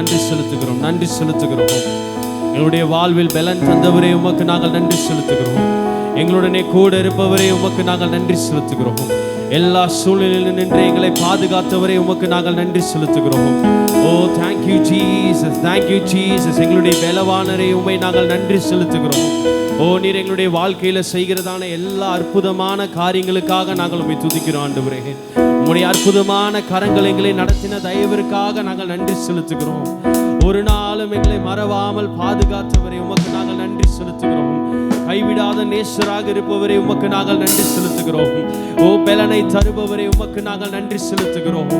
நன்றி செலுத்துகிறோம், நன்றி செலுத்துகிறோம். எங்களுடைய வாழ்வில் பலன் தந்தவரே உமக்கு நாங்கள் நன்றி செலுத்துகிறோம். எங்களுடனே கூட இருப்பவரே உமக்கு நாங்கள் நன்றி செலுத்துகிறோம். எல்லா சூழ்நிலையிலும் நின்று எங்களை பாதுகாத்தவரே உமக்கு நாங்கள் நன்றி செலுத்துகிறோம். ஓ தேங்க்யூ ஜீசஸ், தேங்க்யூ ஜீசஸ். எங்களுடைய பலவானரே உம்மை நாங்கள் நன்றி செலுத்துகிறோம். ஓ நீர் எங்களுடைய வாழ்க்கையில் செய்கிறதான எல்லா அற்புதமான காரியங்களுக்காக நாங்கள் உம்மை துதிக்கிறோம் ஆண்டவரே. உம்முடைய அற்புதமான கரங்கள் எங்களை நடத்தின தயவிற்காக நாங்கள் நன்றி செலுத்துகிறோம். ஒரு நாளும் எங்களை மறவாமல் பாதுகாத்தவரே உமக்கு நாங்கள் நன்றி செலுத்துகிறோம். கைவிடாத நேசராக இருப்பவரே உமக்கு நாங்கள் நன்றி செலுத்துகிறோம். ஓ பலனை தருபவரே உமக்கு நாங்கள் நன்றி செலுத்துகிறோம்.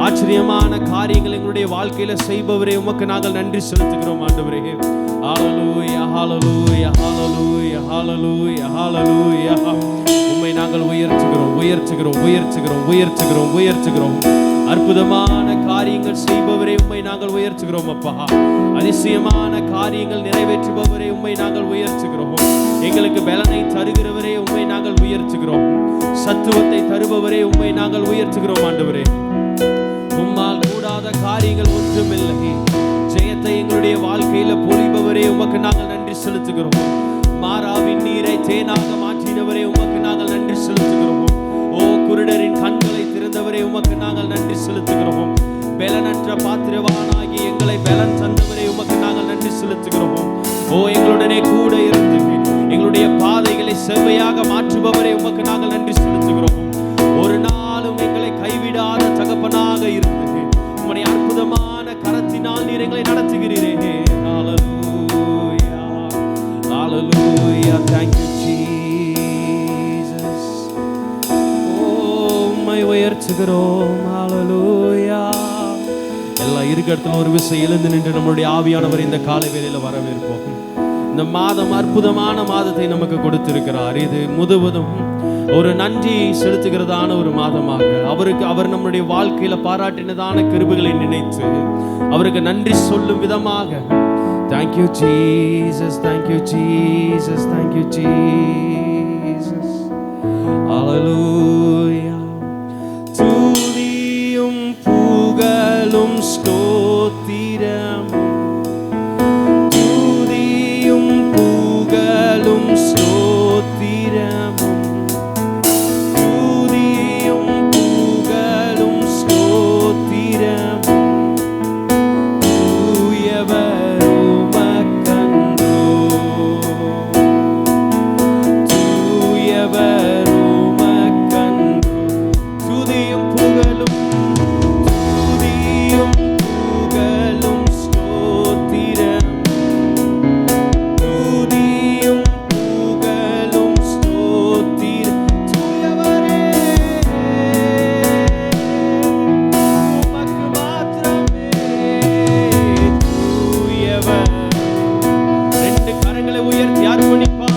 ஆச்சரியமான காரியங்கள் எங்களுடைய வாழ்க்கையில செய்பவரே உமக்கு நாங்கள் நன்றி செலுத்துகிறோம் ஆண்டவரே. ஹல்லேலூயா, ஹல்லேலூயா, ஹல்லேலூயா, ஹல்லேலூயா, ஹல்லேலூயா. உம்மை நாங்கள் உயர்த்துகிறோம், உயர்த்துகிறோம், உயர்த்துகிறோம், உயர்த்துகிறோம், உயர்த்துகிறோம். அற்புதமான காரியங்கள் செய்பவரே உம்மை நாங்கள் உயர்த்துகிறோம் அப்பா. அதிசயமான காரியங்கள் நிறைவேற்றுபவரே உம்மை நாங்கள் உயர்த்துகிறோம். எங்களுக்கு பலனை தருகிறவரே உம்மை நாங்கள் உயர்த்துகிறோம். சத்துவத்தை தருபவரே உம்மை நாங்கள் உயர்த்துகிறோம் ஆண்டவரே. உம்மால் கூடாத காரியங்கள் ஒன்றுமில்லை. ஜெயத்தை எங்களுடைய வாழ்க்கையில பொழிபவரே உமக்கு நாங்கள் நன்றி செலுத்துகிறோம். மாறாவின் நீரை தேனாக மாற்றினவரே உமக்கு நாங்கள் நன்றி செலுத்துகிறோம். ஓ குருடரின் கண்களை திறந்தவரே உமக்கு நாங்கள் நன்றி செலுத்துகிறோம். பலனற்ற பாத்திரவானாகி எங்களை பலன் தந்தவரே உமக்கு நாங்கள் நன்றி செலுத்துகிறோம். ஓ எங்களுடனே கூட இருந்து எங்களுடைய பாதைகளை செவ்வையாக மாற்றுபவரே உமக்கு நாங்கள் நன்றி செலுத்துகிறோம். ஒரு நாளும் எங்களை கைவிடாத தகப்பனாக இருந்து உம்முடைய அற்புதமான கரத்தினால் நீர் எங்களை நடத்துகிறீரே. ஹல்லேலூயா, ஹல்லேலூயா. Thank you Jesus. உம்மை உயர்த்துகிறோம். ஹல்லேலூயா. எல்லா இருக்கிறதுல ஒரு விஷயம் எழுந்து நின்று நம்மளுடைய ஆவியானவர் இந்த காலை வேளையில வரவேற்போம். இந்த மாதம் அற்புதமான மாதத்தை நமக்கு கொடுத்திருக்கிறார். இது முழுவதும் ஒரு நன்றி செலுத்துகிறதான ஒரு மாதமாக அவர் நம்முடைய வாழ்க்கையில பாராட்டினதான கிருபைகளை நினைத்து அவருக்கு நன்றி சொல்லும் விதமாக Thank you Jesus, thank you Jesus, thank you Jesus. Hallelujah. துதியும் புகழும் ஸ்தோத்திரம், துதியும் புகழும் ஸ்தோத்திரம், துதியும் புகழும் ஸ்தோத்திரம். தூயவர் உமக்கன்றோ, தூயவர் உமக்கன்றோ. துதியும் புகழும், துதியும் புகழும் ஸ்தோத்திரம், துதியும் புகழும் ஸ்தோத்திரம். தூயவரே உமக்கு மாத்திரமே, தூயவர். ரெண்டு கரங்களை உயர்த்தி அர்ப்பணிப்பாக.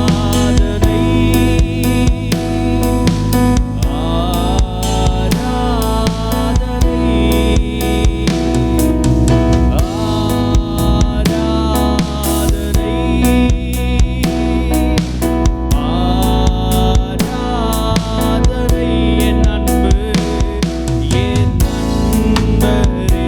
ஆராதனை, ஆராதனை, ஆராதனை, ஆராதனை. என் அன்பு, என் நண்பரே,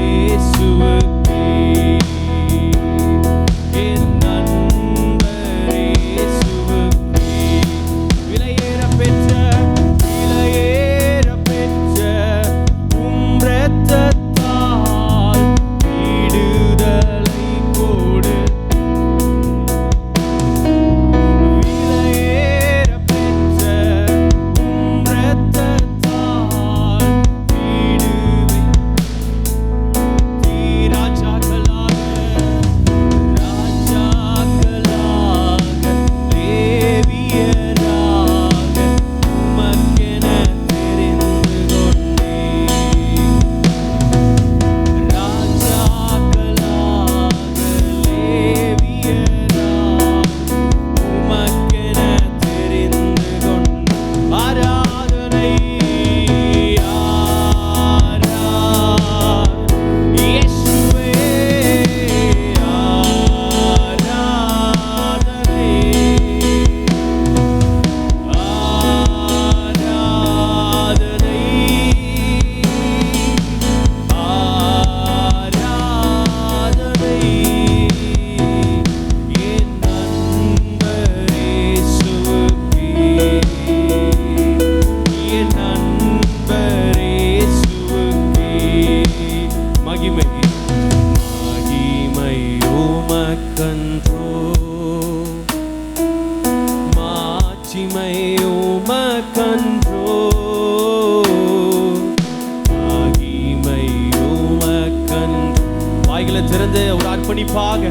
அர்ப்பணிப்பாக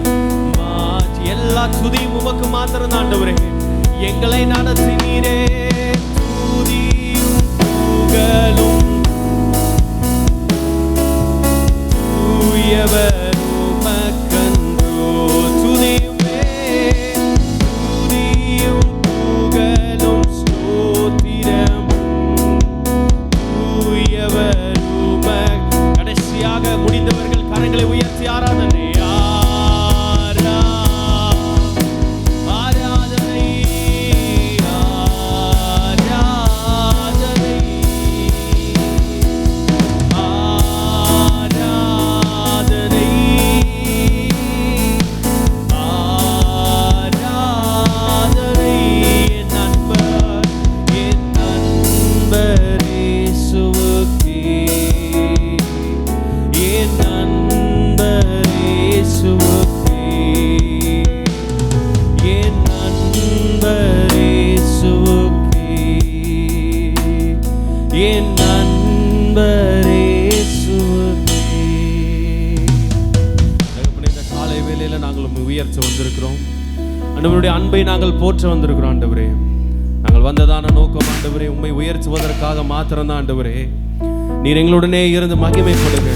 மாற்றி எல்லா துதியும் உமக்கு மாத்திரம் தான் ஆண்டவரே. எங்களை நடத்தினீரே, துதியும் புகழும் தூயவர் உமக்கன்றோ. துதியுமே, துதியும் புகழும் ஸ்தோத்திரம் தூயவர் உமக்கு. கடைசியாக முடிந்தவர்கள் கரங்களை உயர்த்தி ஆராதனை ஆண்டவருடைய அன்பை நாங்கள் போற்ற வந்திருக்கிறோம். ஆண்டவரே, நாங்கள் வந்ததான நோக்கம் ஆண்டவரே உம்மை உயர்த்துவதற்காக மாத்திரம்தான். ஆண்டவரே, நீர் எங்களுடனே இருந்து மகிமைப்படுங்க.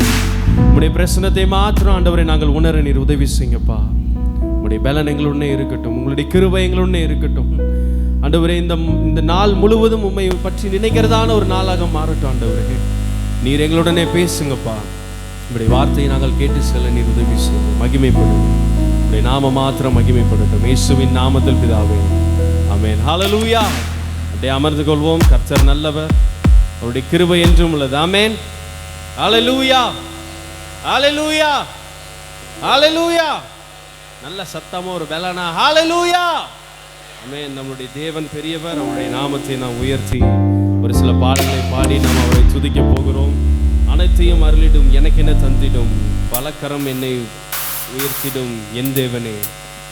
உம்முடைய பிரசனத்தை மாத்திரம் ஆண்டவரே நாங்கள் உணர நீர் உதவி செய்யுங்கப்பா. உம்முடைய பலன் எங்களுடனே இருக்கட்டும், உங்களுடைய கிருபை எங்களுடனே இருக்கட்டும். ஆண்டவரே, இந்த நாள் முழுவதும் உம்மை பற்றி நினைக்கிறதான ஒரு நாளாக மாறட்டும். ஆண்டவரே, நீர் எங்களுடனே பேசுங்கப்பா. உங்களுடைய வார்த்தையை நாங்கள் கேட்டு செல்ல நீர் உதவி செய்யுங்க. மகிமைப்படுங்க. நாம மாத்திரம் மகிமைப்படட்டும். இயேசுவின் நாமத்தில் பிதாவே, ஆமென். ஹல்லேலூயா. அப்படியே அமர்ந்து கொள்வோம். கர்த்தர் நல்லவர், அவருடைய கிருபை என்றும் உள்ளது. ஆமென். ஹல்லேலூயா, ஹல்லேலூயா, ஹல்லேலூயா. நல்ல சத்தமா ஒரு பலனா ஹல்லேலூயா. ஆமென். நம்முடைய தேவன் பெரியவர். அவருடைய நாமத்தை நாம் உயர்த்தி ஒரு சில பாடல்களை பாடி நாம் அவரை துதிக்க போகிறோம். அனைத்தையும் அருளிடும் எனக்கென தந்திடும் பலக்கரம் என்னை உயர்த்திடும் என் தேவனே.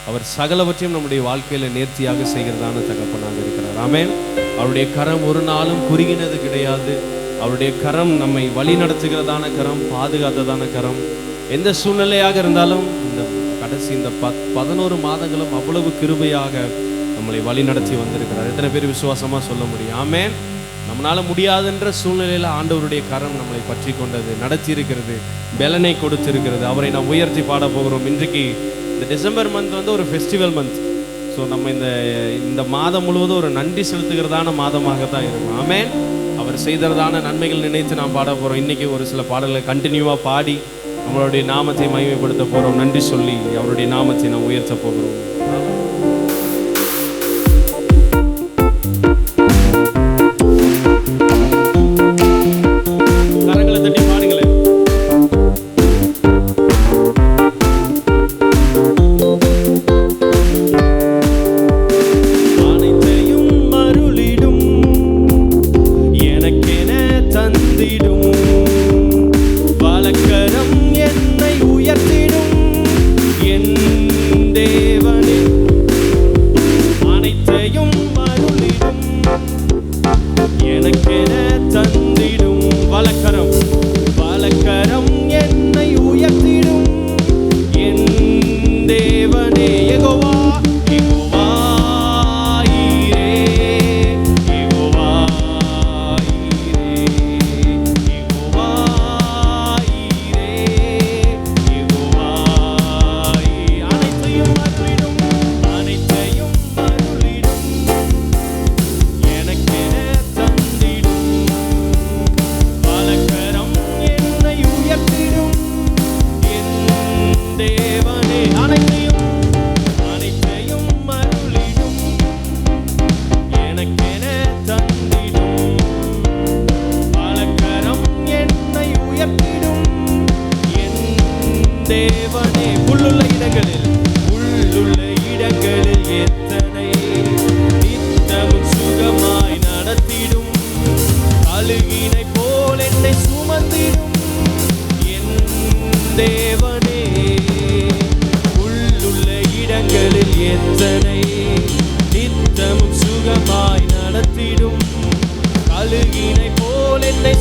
அவர் சகலவற்றையும் நம்முடைய வாழ்க்கையில நேர்த்தியாக செய்கிறதான தகப்பனாக இருக்கிறார். ஆமென். அவருடைய கரம் ஒரு நாளும் குறுகினது கிடையாது. அவருடைய கரம் நம்மை வழி நடத்துகிறதான கரம், பாதுகாத்ததான கரம். எந்த சூழ்நிலையாக இருந்தாலும் இந்த கடைசி இந்த 11 மாதங்களும் அவ்வளவு கிருபையாக நம்மளை வழி நடத்தி வந்திருக்கிறார். எத்தனை பேர் விசுவாசமா சொல்ல முடியும்? ஆமென். நம்மளால முடியாதுன்ற சூழ்நிலையில ஆண்டவருடைய கரம் நம்மளை பற்றி கொண்டது, நடத்தி இருக்கிறது, பலனை கொடுத்திருக்கிறது. அவரை நாம் உயர்த்தி பாட போகிறோம். இன்றைக்கு இந்த டிசம்பர் மந்த் வந்து ஒரு ஃபெஸ்டிவல் மந்த். ஸோ நம்ம இந்த மாதம் முழுவதும் ஒரு நன்றி செலுத்துகிறதான மாதமாக தான் இருக்கும். ஆமென். அவர் செய்ததான நன்மைகள் நினைத்து நாம் பாட போகிறோம். இன்னைக்கு ஒரு சில பாடல்களை கண்டினியூவாக பாடி நம்மளுடைய நாமத்தை மகிமைப்படுத்த போகிறோம். நன்றி சொல்லி அவருடைய நாமத்தை நாம் உயர்த்த போகிறோம்.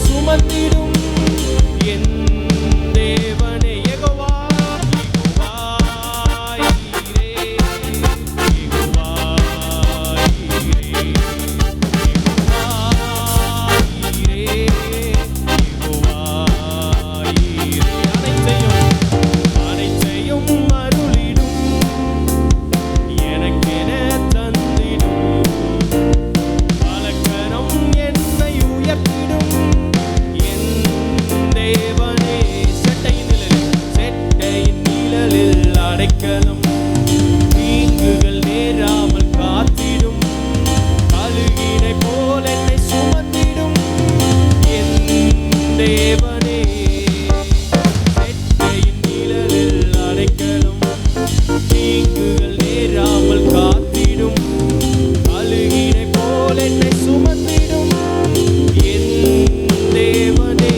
சுமந்திடும் என் தேவனே யெகோவா யெகோவா தேவனே செட்டையின் நிழலில் அடைக்கலும் தீங்குகள் நேராமல் காத்திடும் அழுகினை போல் என்னை சுமந்திடும் என் தேவனே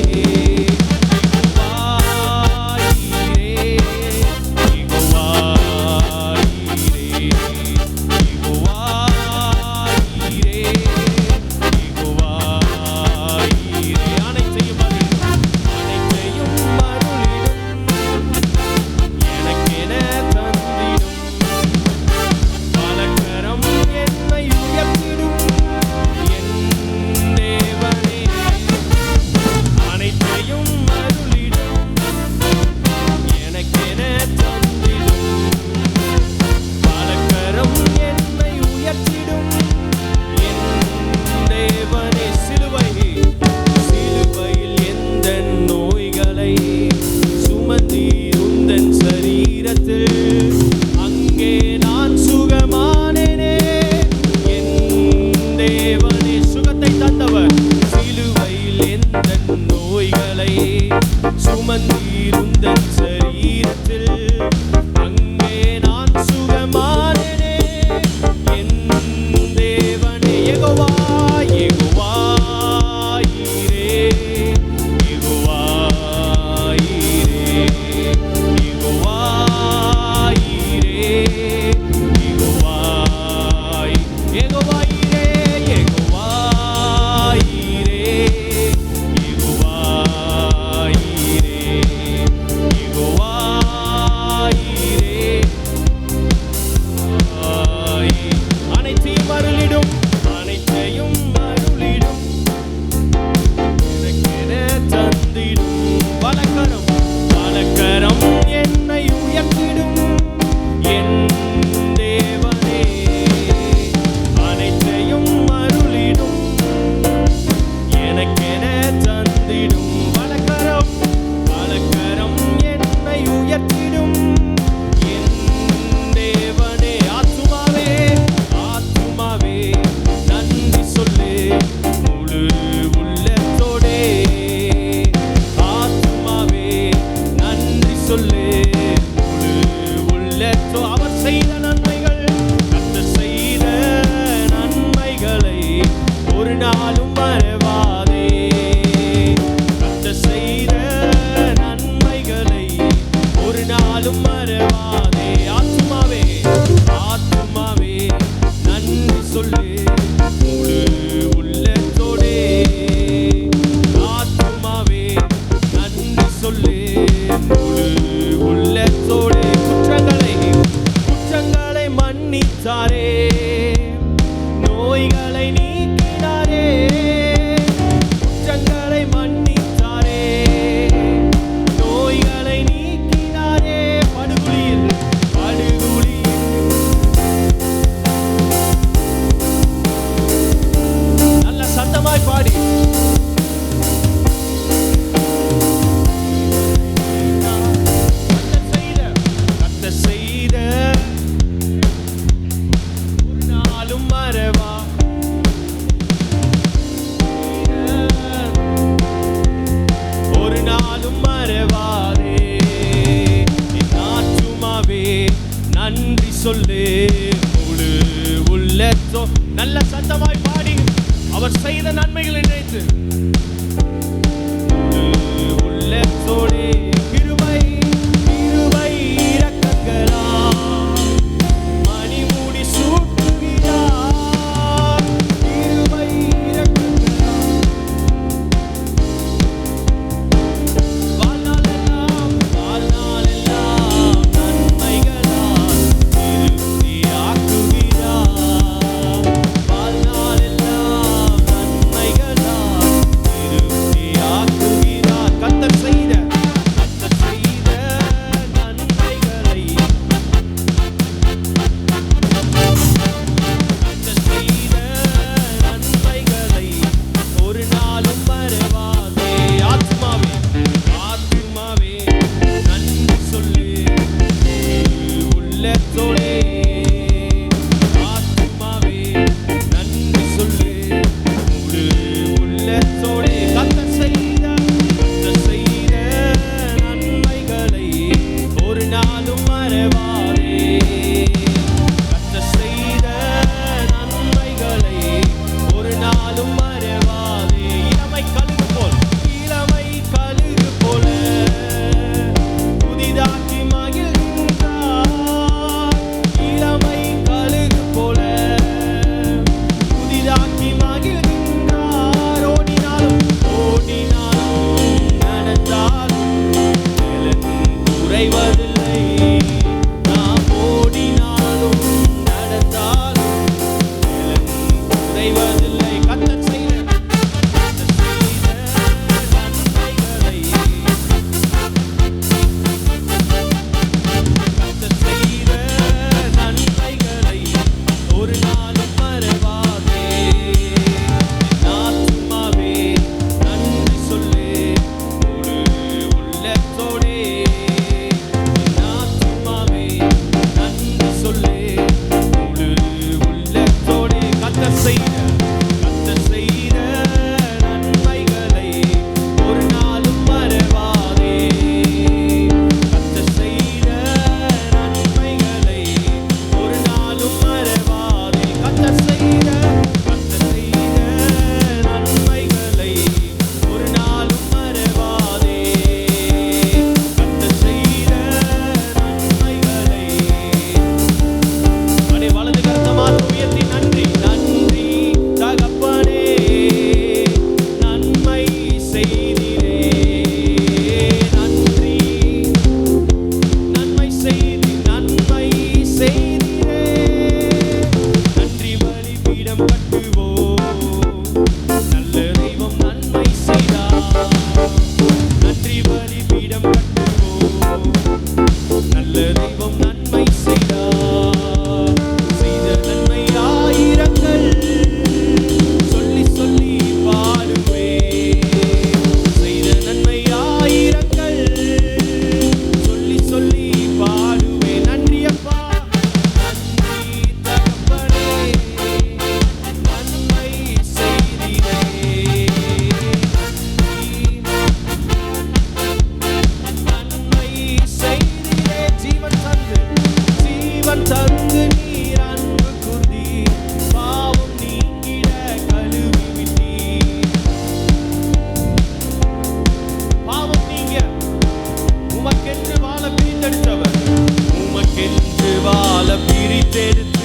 சுமந்தீருந்தன் சரீரத்தில் அங்கே நான் சுகமானேனே என் தேவனே யெகோவா யெகோவா ஈரே யெகோவா ஈரே யெகோவா ஈரே யெகோவா யெகோவா ஈரே யெகோவா ஈரே சொல்லு முழு உள்ளத்தோ நல்ல சத்தமாய் பாடி அவர் செய்த நன்மைகளை நினைத்து முழு உள்ளத்தோடே கிருபை கிருபை இரக்கங்களா மணிமுடி சூட்டுகிறார் கிருபை இரக்கங்களா வாழ்நாளெல்லாம் நன்மைகளால் திருப்தியாக்குகிறார் வாழ்நாளெல்லாம் நன்மைகளால் உமக்கென்று வாழ பிரித்தெடுத்து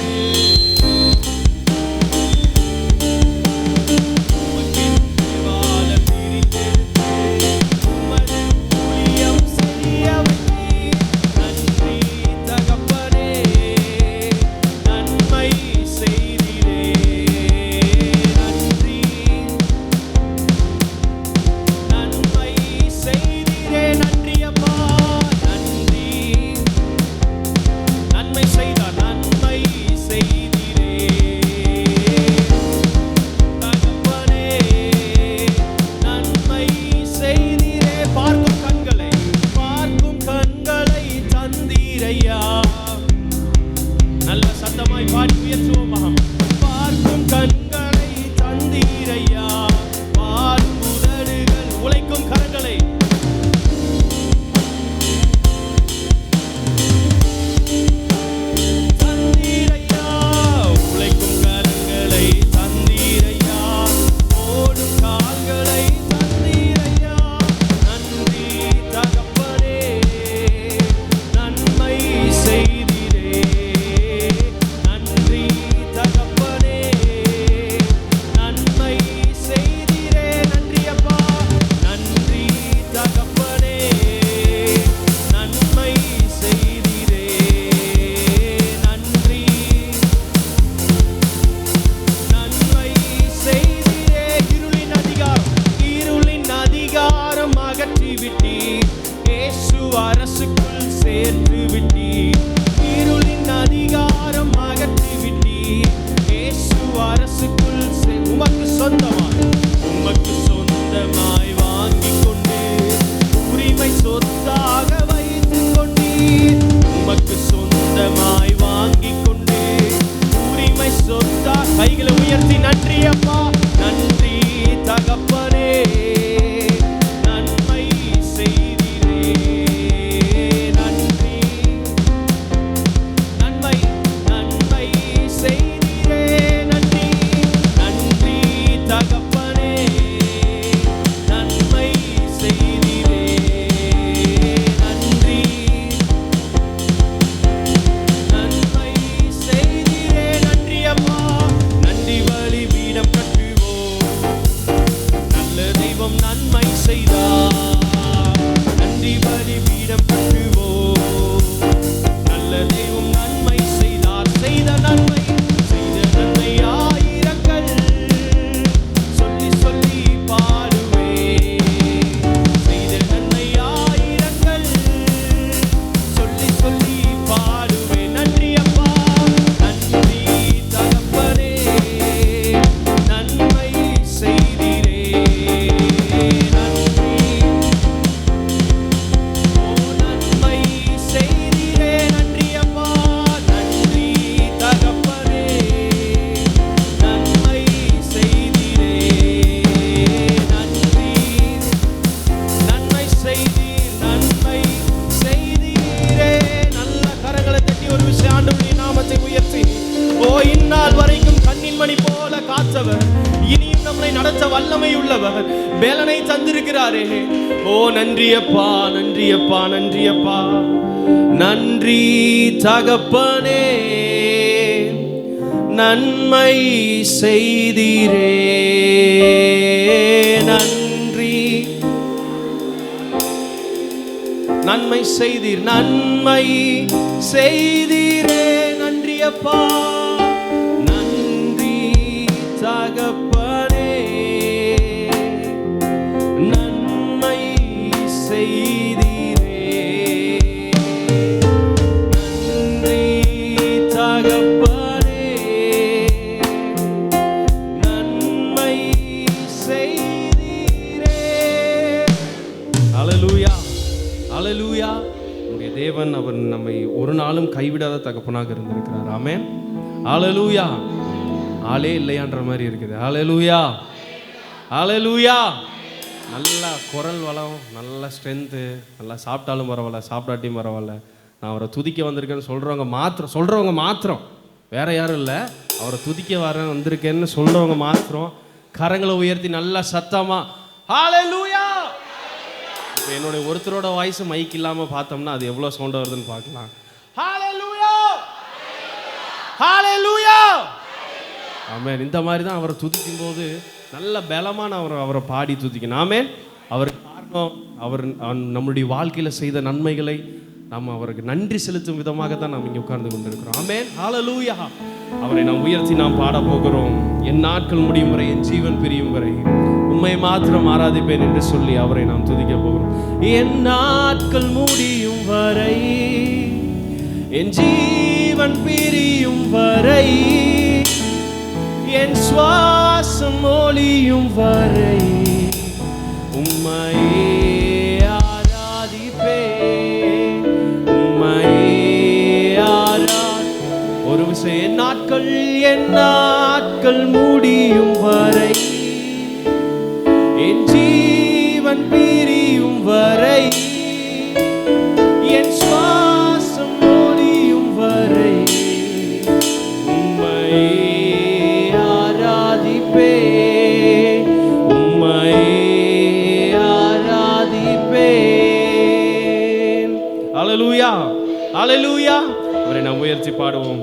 அரசுக்குள் சேர்த்து விட்டீர். இருளின் அதிகாரம் அகற்றி விட்டீர். இயேசு அரசுக்குள் உமக்கு சொந்தமாய் வாங்கிக் கொண்டு உரிமை சொத்தாக வைத்துக் கொண்டீர். உமக்கு சொந்தமாய் வாங்கிக் கொண்டு உரிமை சொத்தா கைகளை உயர்த்தி நன்றி அப்பா, நன்றி தகப்பனே, நன்மை செய்தீரே, நன்றி, நன்மை நன்மை செய்தீரே, நன்றி, நன்றி தகப்பனே, நன்மை செய்தீரே, நன்றி, நன்மை செய்தீரே, நன்றி அப்பா. நன்றி பலி பீடம் கட்டுவோம், நல்ல தெய்வம் நன்மை செய்தார். நன்றி பலி பீடம் கட்டுவோம், நல்ல தெய்வம் நன்மை செய்தார். செய்த நன்மை ஆயிரங்கள் சொல்லி சொல்லி பாடுவே. செய்த நன்மை ஆயிரங்கள் சொல்லி சொல்லி பாடுவே. நன்றி அப்பா, நன்றி தகப்பனே, நன்மை செய்தீரே, நன்றி, ஓ நன்மை செய்தீரே, நன்றி அப்பா, நன்றி தகப்பனே, நன்மை செய்தீரே, நன்றி, நன்மை செய்தீர், நன்மை செய்தீரே. நல்ல கரங்களை தட்டி ஒரு விஷயம் ஆண்டவருடைய நாமத்தை உயர்த்தி, ஓ இந்நாள் வரைக்கும் கண்ணின் மணி போல காத்தவர், இனியும் நம்மை நடத்த வல்லமை உள்ளவர், வேலனை தந்திருக்கிறாரே. ஓ நன்றி அப்பா, நன்றி அப்பா, நன்றி அப்பா, நன்றி தகப்பனே, நன்மை செய்தீரே, நன்றி, நன்மை செய்தீர், நன்மை செய்தீரே, நன்றி அப்பா, நன்றி தகப்பனே, நன்மை செய்தீரே, நன்றி தகப்பனே, நன்மை செய்தீரே. அல்லேலூயா, அல்லேலூயா. நம்முடைய தேவன் அவர் நம்மை ஒரு நாளும் கைவிடாத தகப்பனாக இருந்திருக்கிறார். ஆமென், அல்லேலூயா. ஆளே இல்லையான்ற மாதிரி இருக்குது. அல்லேலூயா, அல்லேலூயா. நல்ல குரல் வளம், நல்ல ஸ்ட்ரென்த்து, நல்லா சாப்பிட்டாலும் பரவாயில்ல, சாப்பிடாட்டியும் பரவாயில்ல, நான் அவரை துதிக்க வந்திருக்கேன்னு சொல்கிறவங்க மாத்திரம் வேற யாரும் இல்லை, அவரை துதிக்க வந்திருக்கேன்னு சொல்கிறவங்க மாத்திரம் கரங்களை உயர்த்தி நல்லா சத்தமா ஹல்லேலூயா. இப்போ என்னுடைய ஒருத்தரோட வாய்ஸ் மைக் இல்லாமல் பார்த்தோம்னா அது எவ்வளோ சவுண்டாக வருதுன்னு பார்க்கலாம். ஹல்லேலூயா. ஹalleluya. ஆமென். இந்த மாதிரி தான் அவரை துதிக்கும் போது நல்ல பலமான அவரை பாடி துதிக்கணும். ஆமென். அவருக்கு காரணம் அவர் நம்முடைய வாழ்க்கையில் செய்த நன்மைகளை நாம் அவருக்கு நன்றி செலுத்தும் விதமாக தான் நாம் இங்கே உட்கார்ந்து கொண்டிருக்கிறோம். ஆமென். ஹalleluya. அவரை நாம் உயர்த்தி நாம் பாட போகிறோம். என் நாட்கள் முடியும் வரை, என் ஜீவன் பிரியும் வரை உம்மை மாத்திரம் ஆராதிப்பேன் என்று சொல்லி அவரை நாம் துதிக்க போகிறோம். என் நாட்கள் முடியும் வரை, என் ஜீவன் பிரியும் வரை, என் சுவாசம் ஒளியும் வரை உம்மையே ஆராதிப்பேன், உம்மையே ஒரு விஷயம். என் நாட்கள் முடியும் வரை, என் ஜீவன் பிரியும் வரை, என் சுவாசம் ஒளியும் வரை உம்மையே ஆராதிப்பேன், உம்மையே ஆராதிப்பேன். ஹalleluya, ஹalleluya. அவரை நாம் உயர்த்தி பாடுவோம்.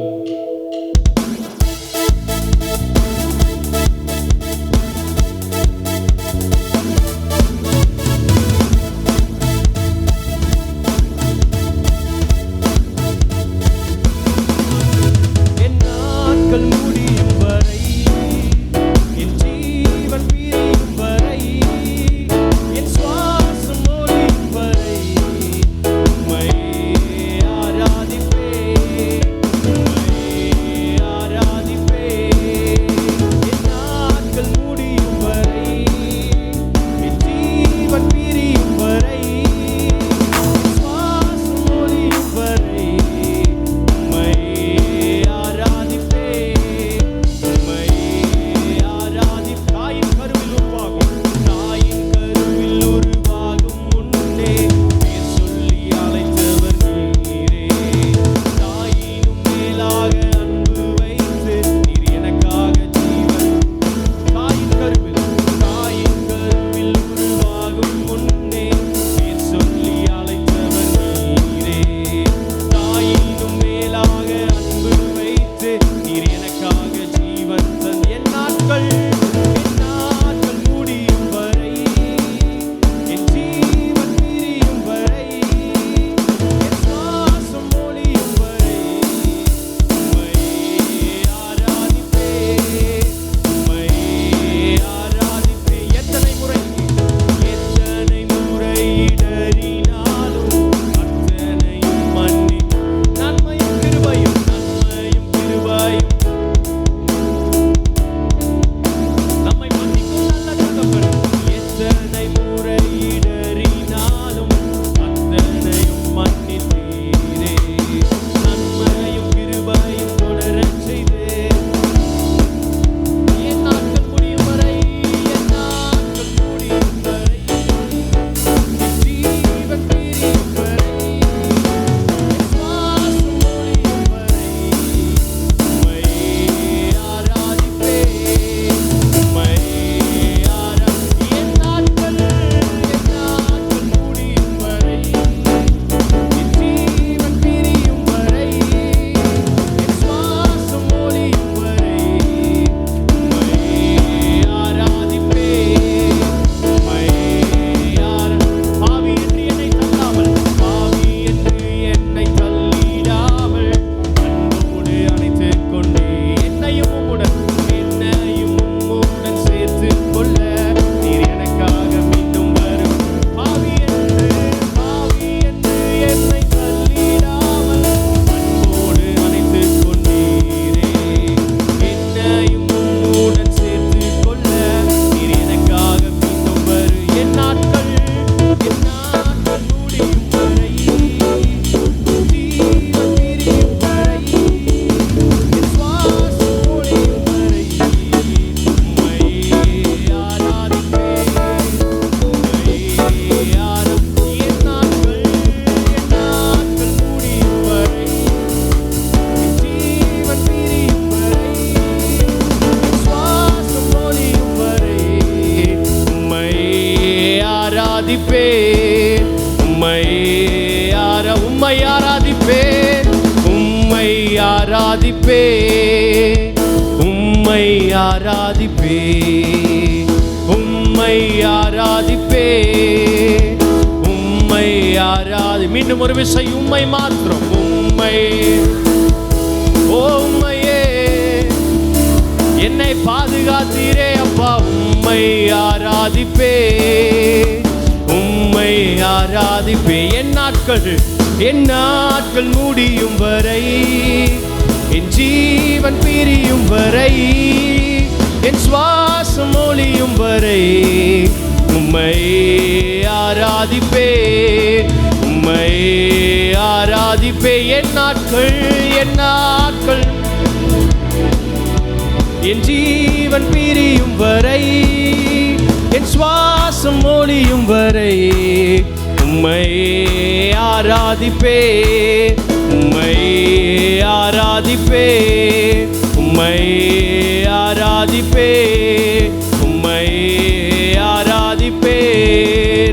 ஆராதிப்பேன், உம்மை ஆராதிப்பேன், உம்மை ஆராதிப்பேன். ஆராதிப்பே, உம்மை ஆராதிப்பே, உம்மை ஆராதிப்பே, உம்மை ஆராதி. மீண்டும் ஒரு விசை, உம்மை மாத்திரம். உம்மை, உம்மையே என்னை பாதுகாத்தீரே அப்பா. உம்மை ஆராதிப்பே, உம்மை ஆராதிப்பே. என் நாட்கள் முடியும் வரை, என் ஜீவன் பிரியும் வரை, என் சுவாசம் ஒளியும் வரை உம்மை ஆராதிப்பே, உம்மை ஆராதிப்பே. என் நாட்கள் என் ஜீவன் பிரியும் வரை, என் சுவாசம் ஒளியும் வரை உம்மை ஆராதிப்பே, உம்மை ஆராதிப்பே, உம்மை ஆராதிப்பே, உம்மை ஆராதிப்பே.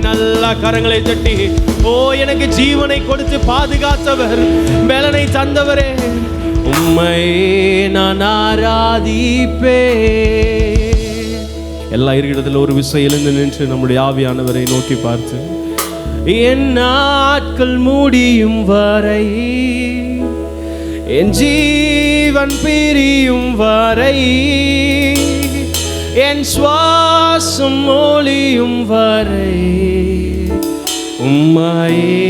நல்ல கரங்களை தட்டி, ஓ எனக்கு ஜீவனை கொடுத்து பாதுகாத்தவர், பலனை தந்தவரே, உம்மை நான் ஆராதிப்பே. எல்லா இருக்கிறதுல ஒரு விசை எழுந்து நின்று நம்முடைய ஆவியானவரை நோக்கி பார்த்து, என் நாட்கள் முடியும் வரை, என் ஜீவன் பிரியும் வரை, என் சுவாசம் ஒளியும் வரை உம்மையே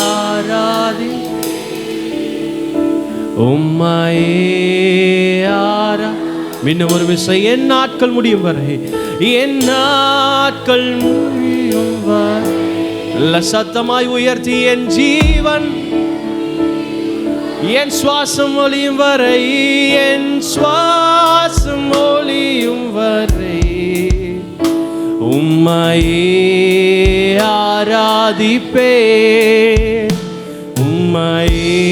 ஆராதி, உம்மையே ஆரா. இன்னும் ஒரு விஷயம், என் நாட்கள் முடியும் வரை, என் நாட்கள் முடியும் வரை. நல்ல சத்தமாய் உயர்த்தி, என் ஜீவன், என் சுவாசம் ஒளியும் வரை, என் சுவாசம் ஒளியும் வரை உம்மையே ஆராதிப்பே, உம்மையே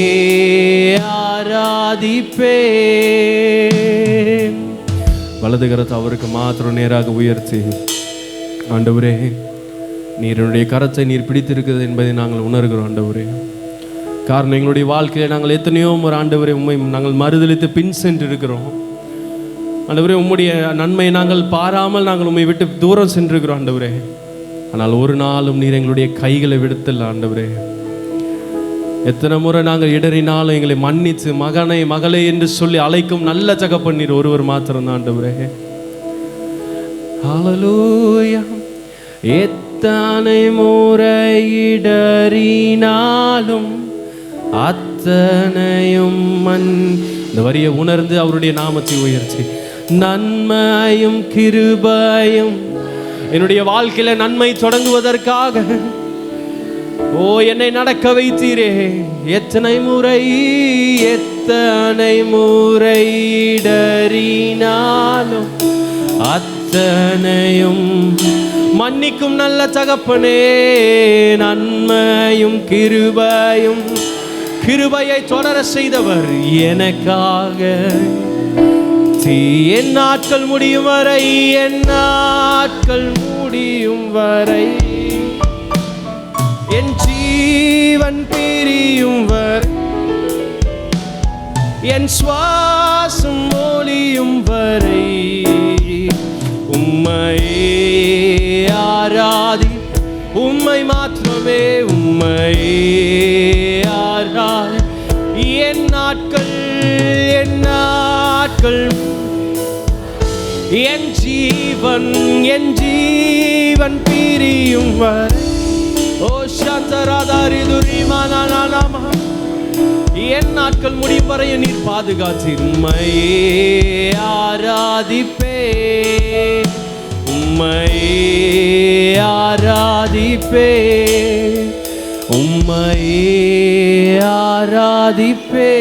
ஆராதிப்பே. வலது கரத்தை அவருக்கு மாத்திரம் நேராக உயர்த்தி, ஆண்டவரே நீர் என்னுடைய கரத்தை நீர் பிடித்திருக்கிறது என்பதை நாங்கள் உணர்கிறோம் ஆண்டவரே. காரணம், எங்களுடைய வாழ்க்கையில் நாங்கள் எத்தனையோ ஒரு ஆண்டவரே உண்மை நாங்கள் மறுதலித்து பின் சென்று இருக்கிறோம் ஆண்டவரே. உம்முடைய நன்மையை நாங்கள் பாராமல் நாங்கள் உண்மை விட்டு தூரம் சென்றிருக்கிறோம் ஆண்டவரே. ஆனால் ஒரு நாளும் நீர் எங்களுடைய கைகளை விடுத்தல ஆண்டவரே. எத்தனை முறை நாங்கள் இடறினாலும் எங்களை மன்னித்து மகனை மகளே என்று சொல்லி அழைக்கும் நல்ல தகப்பன் நீர் ஒருவர் மாத்திரம் ஆண்டவரே. ஹல்லேலூயா. எத்தனை முறை இடறினாலும் அத்தனையும் இந்த வரியை உணர்ந்து அவருடைய நாமத்தை உயர்த்தி, நன்மையும் கிருபையும் என்னுடைய வாழ்க்கையில நன்மை தொடங்குவதற்காக ஓ என்னை நடக்க வைத்தீரே. எத்தனை முறை இடறினாலும் அத்தனையும் மன்னிக்கும் நல்ல தகப்பனே. நன்மையும் கிருபையை தொடர செய்தவர் எனக்காக. என் நாட்கள் முடியும் வரை, என் நாட்கள் முடியும் வரை, என் ஜீவன் பிரியும் வரை, என் சுவாசம் ஒளியும் வரை உம்மையே ஆராதி, உம்மை மாத்திரமே உம்மையே ஆராதி. என் நாட்கள் என் ஜீவன் பிரியும் வரை, ஓ சந்தராதாரி துரிமானானாமா, என் நாட்கள் முடியும் வரை நீர் பாதுகாத்து உம்மையே ஆராதிப்பே, உம்மையே ஆராதிப்பே, உம்மையே ஆராதிப்பே,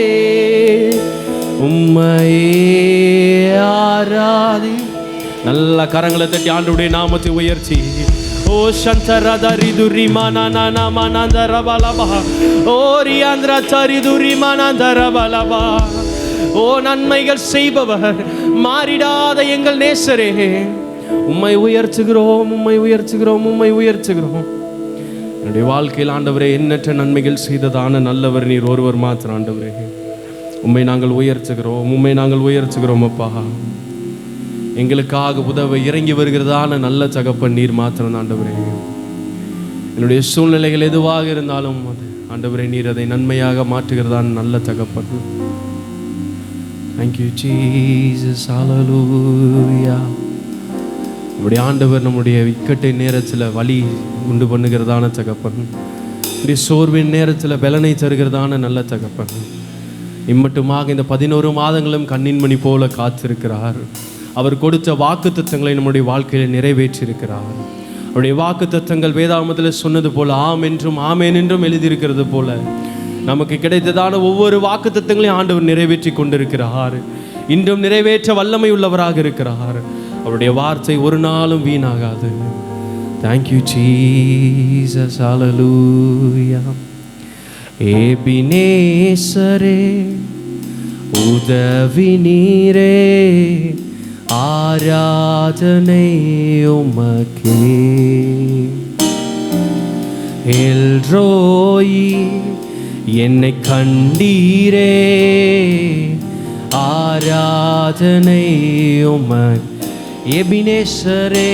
உம்மையே ஆராதி. நல்ல கரங்களை தட்டி ஆண்டவருடைய நாமத்தை உயர்த்தி, ஓ சந்தரதரி துரிமானானா மனந்தரபலபா, ஓ ரியாந்திர தரி துரிமானந்தரபலபா. ஓ நன்மைகள் செய்பவர், மாறிடாத எங்கள் நேசரே, உம்மை உயர்த்துகிறோம், உம்மை உயர்த்துகிறோம், உம்மை உயர்த்துகிறோம். என்னுடைய வாழ்க்கையில் ஆண்டவரே எண்ணற்ற நன்மைகள் செய்ததான நல்லவர் நீர் ஒருவர் மாத்திரம் ஆண்டவரே. உம்மை நாங்கள் உயர்த்துகிறோம், உம்மை நாங்கள் உயர்த்துகிறோம் அப்பா. எங்களுக்காக உதவ இறங்கி வருகிறதான நல்ல தகப்பன் நீர் மாத்திரம் ஆண்டவரே. என்னுடைய சூழ்நிலைகள் எதுவாக இருந்தாலும் ஆண்டவரே நீர் அதை நன்மையாக மாற்றுகிறதான் நல்ல தகப்பன். தேங்க்யூ ஜீசஸ், ஹல்லேலூயா. நம்முடைய ஆண்டவர் நம்முடைய இக்கட்டை நேரத்தில் வலி உண்டு பண்ணுகிறதான தகப்பன், நம்முடைய சோர்வின் நேரத்தில் பலனை தருகிறதான நல்ல தகப்பன். இம்மட்டுமாக இந்த 11 மாதங்களும் கண்ணின் மணி போல காத்திருக்கிறார். அவர் கொடுத்த வாக்கு தத்தங்களை நம்முடைய வாழ்க்கையில் நிறைவேற்றியிருக்கிறார். அவருடைய வாக்கு தத்தங்கள் வேதாகமத்தில் சொன்னது போல ஆம் என்றும் ஆமேன் என்றும் எழுதியிருக்கிறது போல நமக்கு கிடைத்ததான ஒவ்வொரு வாக்கு தத்தங்களையும் ஆண்டவர் நிறைவேற்றி கொண்டிருக்கிறார். இன்றும் நிறைவேற்ற வல்லமை உள்ளவராக இருக்கிறார். அவருடைய வார்த்தை ஒரு நாளும் வீணாகாது. தேங்க்யூ ஜீசஸ், ஹல்லேலூயா. எபினேசரே உதவி நீரே, ஆராதனை உமக்கே. எல்ரோயி என்னை கண்டீரே, ஆராதனை உமக்கே. எபினேசரே,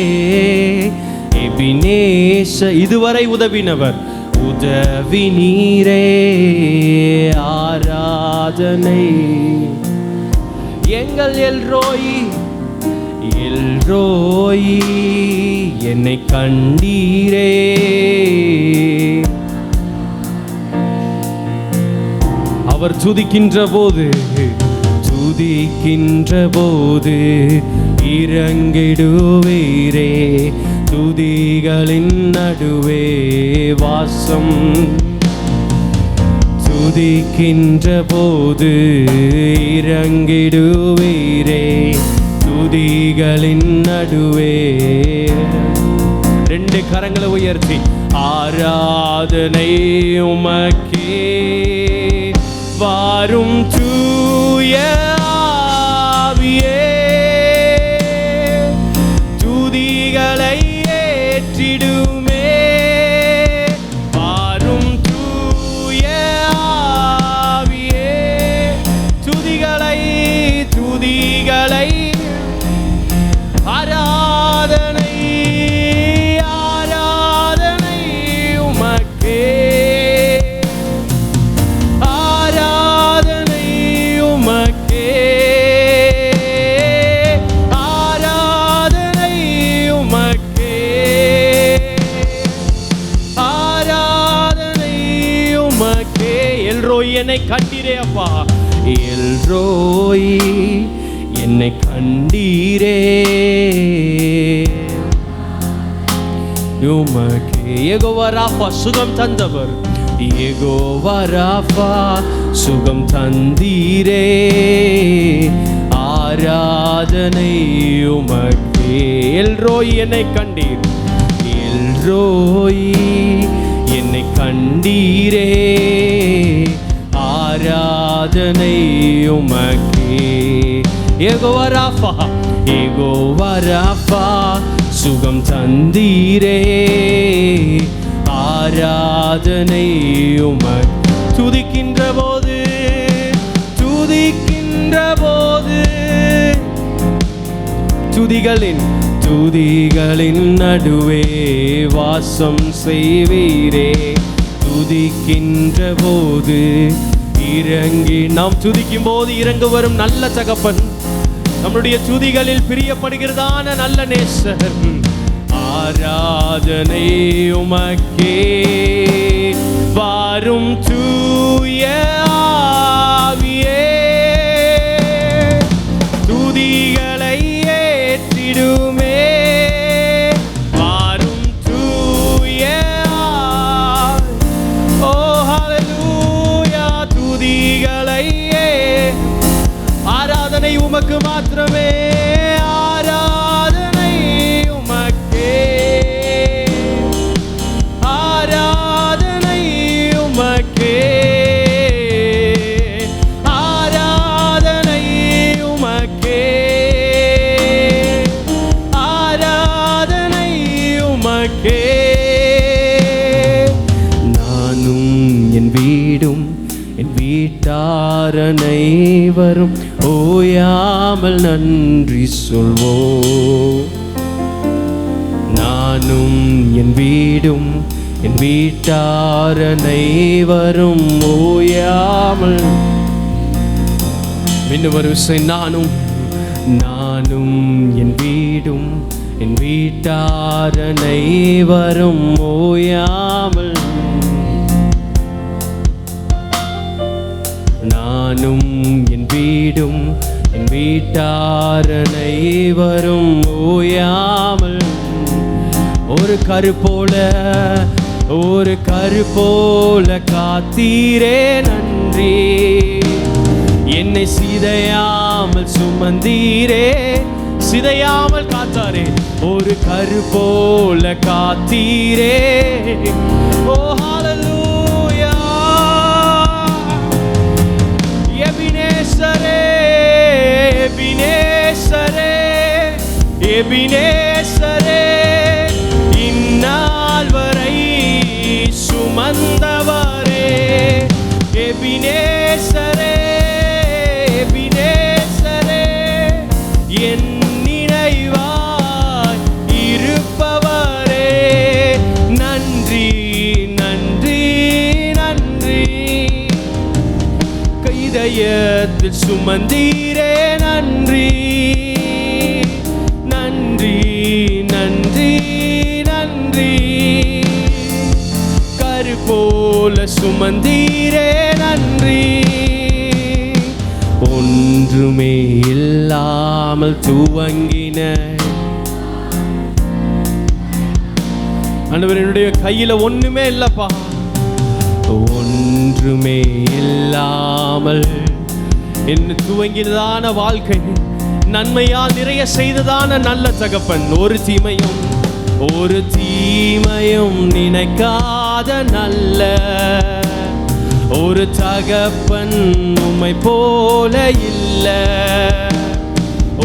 எபினேச இதுவரை உதவினவர், உதவி நீரே, ஆராதனை. எங்கள் எல்ரோயி, எல்ரோயி என்னை கண்டீரே. அவர் துதிக்கின்ற போது, துதிக்கின்ற போது இறங்கிடுவீரே, துதிகளின் நடுவே வாசம். துதிக்கின்ற போது இறங்கிடுவீரே, துதிகளின் நடுவே. 2 கரங்களை உயர்த்தி ஆராதனை உமக்கே. வாரும் தூய ஆவியே, துதிகளை ஏற்றிடுமே. வாரும் தூய ஆவியே, துதிகளை துதிகளை. ஆராதனை ஆராதனை உமக்கே, ஆராதனை உமக்கே, ஆராதனை உமக்கே, ஆராதனை உமக்கே. எல்ரோய் என்னை கண்டீரே அப்பா, எல்ரோய் என்னை கண்டீரே, உமக்கே. யெகோவா ராஃபா சுகம் தந்தவர், யெகோவா ராஃபா சுகம் தந்தீரே, ஆராதனை உமக்கே. எல்ரோய் என்னை கண்டீர், எல்ரோய் என்னை கண்டீரே, ஆராதனை உமக்கே. யெகோவா ராஃபா, யெகோவா ராஃபா சுகம் தந்தீரே, ஆராதனை உமக்கே. துதிக்கின்ற போது, துதிக்கின்ற போது துதிகளின் நடுவே வாசம் செய்வீரே, துதிக்கின்ற போது இறங்கி. நாம் துதிக்கும் போது இறங்கு வரும் நல்ல தகப்பன், நம்முடைய துதிகளில் பிரியப்படுகிறதான நல்ல நேசர். ஆராதனை உமக்கே. வாரும் தூய ஆவியே, துதிகளை ஏற்றிடுமே. வாரும் தூய ஓ ஹல்லேலூயா, துதிகளை. ஆராதனை உமக்கு மாத்திரமே, ஆராதனை உமக்கே, ஆராதனை உமக்கே, ஆராதனை உமக்கே, ஆராதனை உமக்கே. நானும் என் வீடும் என் வீட்டாரும் அனைவரும் ஓயாமல் நன்றி சொல்வோம். நானும் என் வீடும் என் வீட்டார் அனைவரும் ஓயாமல். இன்னும் ஒரு விஷயம், நானும் என் வீடும் என் வீட்டார் அனைவரும் ஓயாமல். நானும் என் வீடும் என் வீட்டார் அனைவரும் ஓயாமல். ஒரு கரு போல காத்தீரே நன்றி. என்னை சிதையாமல் சுமந்தீரே, சிதையாமல் காத்தாரே. ஒரு கரு போல காத்தீரே. ஓ ஹல்லேலூயா. எபினேசரே எபினேசரே எபினேசரே, இந்நாள் வரை சுமந்தவரே. எபினேசரே எபினேசரே, என் நினைவாய் இருப்பவரே. நன்றி நன்றி நன்றி. இதயத்தில் சுமந்தீரே நன்றி நன்றி நன்றி நன்றி. கரு போல சுமந்தீரே நன்றி. ஒன்றுமே இல்லாமல் துவங்கின ஆண்டவர், என்னுடைய கையில ஒண்ணுமே இல்லப்பா. ஒன்றுமே இல்லாமல் என்ன துவங்கினதான வாழ்க்கை, நன்மையால் நிறைய செய்ததான நல்ல தகப்பன். ஒரு தீமையும் நினைக்காத நல்ல ஒரு தகப்பன் உம்மை போல இல்ல.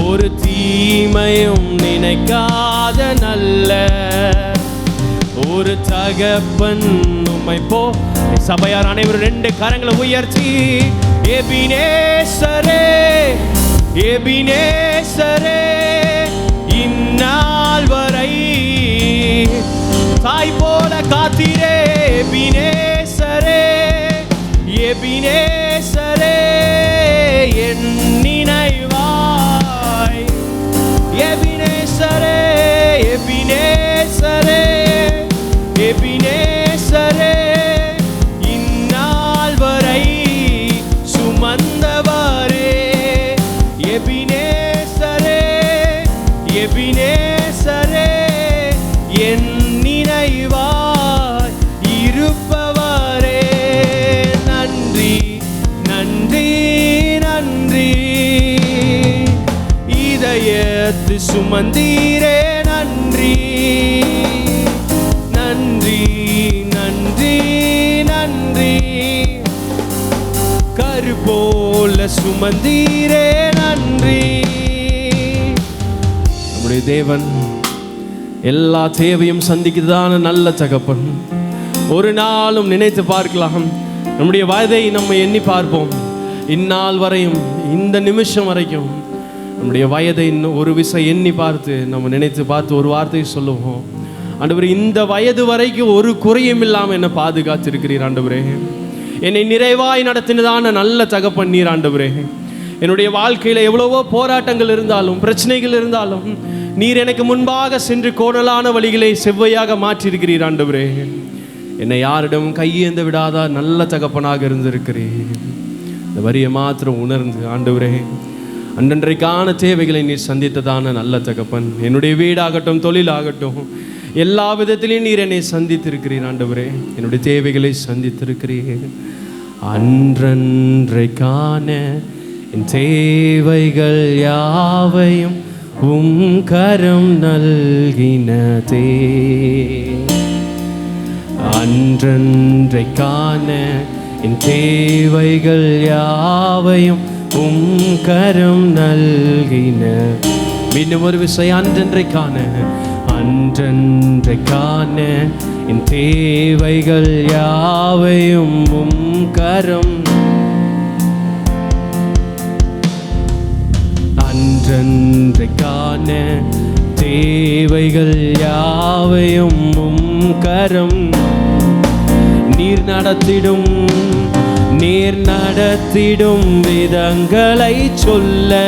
ஒரு தீமையும் நினைக்காத நல்ல ஒரு தகப்பன் உம்மை போ. சபையார் அனைவரும் 2 கரங்களை உயர்த்தி எபினேசரே எபினேசரே, இந்நாள் வரை தாய் போல காத்தீரே. எபினேசரே எபினேசரே, என் நினைவாய். எபினேசரே எபினேசரே எபினேசரே, இந்நாள் வரை சுமந்தவரே. எபினேசரே எபினேசரே, என் நினைவாய் இருப்பவரே. நன்றி நன்றி நன்றி. இதயத்து சுமந்தீரே நன்றி நன்றி நன்றி நன்றி. கரு போல சுமந்தீரே நன்றி. நம்முடைய தேவன் எல்லா தேவையும் சந்திக்கிறதான நல்ல தகப்பன். ஒரு நாளும் நினைத்து பார்க்கலாம், நம்முடைய வயதை நம்ம எண்ணி பார்ப்போம். இந்நாள் வரையும், இந்த நிமிஷம் வரைக்கும் நம்முடைய வயதை ஒரு விசை எண்ணி பார்த்து நம்ம நினைத்து பார்த்து ஒரு வார்த்தை சொல்லுவோம். ஆண்டவரே, இந்த வயது வரைக்கும் ஒரு குறையும் இல்லாமல் என்னை பாதுகாத்திருக்கிறீர் ஆண்டவரே. என்னை நிறைவாய் நடத்தினதான நல்ல தகப்பன் நீர் ஆண்டவரே. என்னுடைய வாழ்க்கையில் எவ்வளவோ போராட்டங்கள் இருந்தாலும் பிரச்சனைகள் இருந்தாலும் நீர் எனக்கு முன்பாக சென்று கோணலான வழிகளை செவ்வையாக மாற்றியிருக்கிறீர் ஆண்டவரே. என்னை யாரிடம் கையேந்த விடாத நல்ல தகப்பனாக இருந்திருக்கிறீர். இந்த வரியை மாத்திரம் உணர்ந்து ஆண்டவரே, அன்றன்றைக்கான தேவைகளை நீர் சந்தித்ததான நல்ல தகப்பன். என்னுடைய வீடாகட்டும் தொழிலாகட்டும் எல்லா விதத்திலையும் நீர் என்னை சந்தித்திருக்கிறீர் ஆண்டவரே. என்னுடைய தேவைகளை சந்தித்திருக்கிறீர். அன்றன்றைக்கான என் தேவைகள் யாவையும் உம் கரம் நல்கினதே. அன்றன்றைக்கான என் தேவைகள் யாவையும் உம் கரம் நல்கின. மீண்டும் ஒரு விஷயம், அன்றன்றைக்கான என் தேவைகள் யாவையும் உம் கரம். என்றென்றைக்கான தேவைகள் யாவையும் கரம் நீர் நடத்திடும் விதங்களை சொல்ல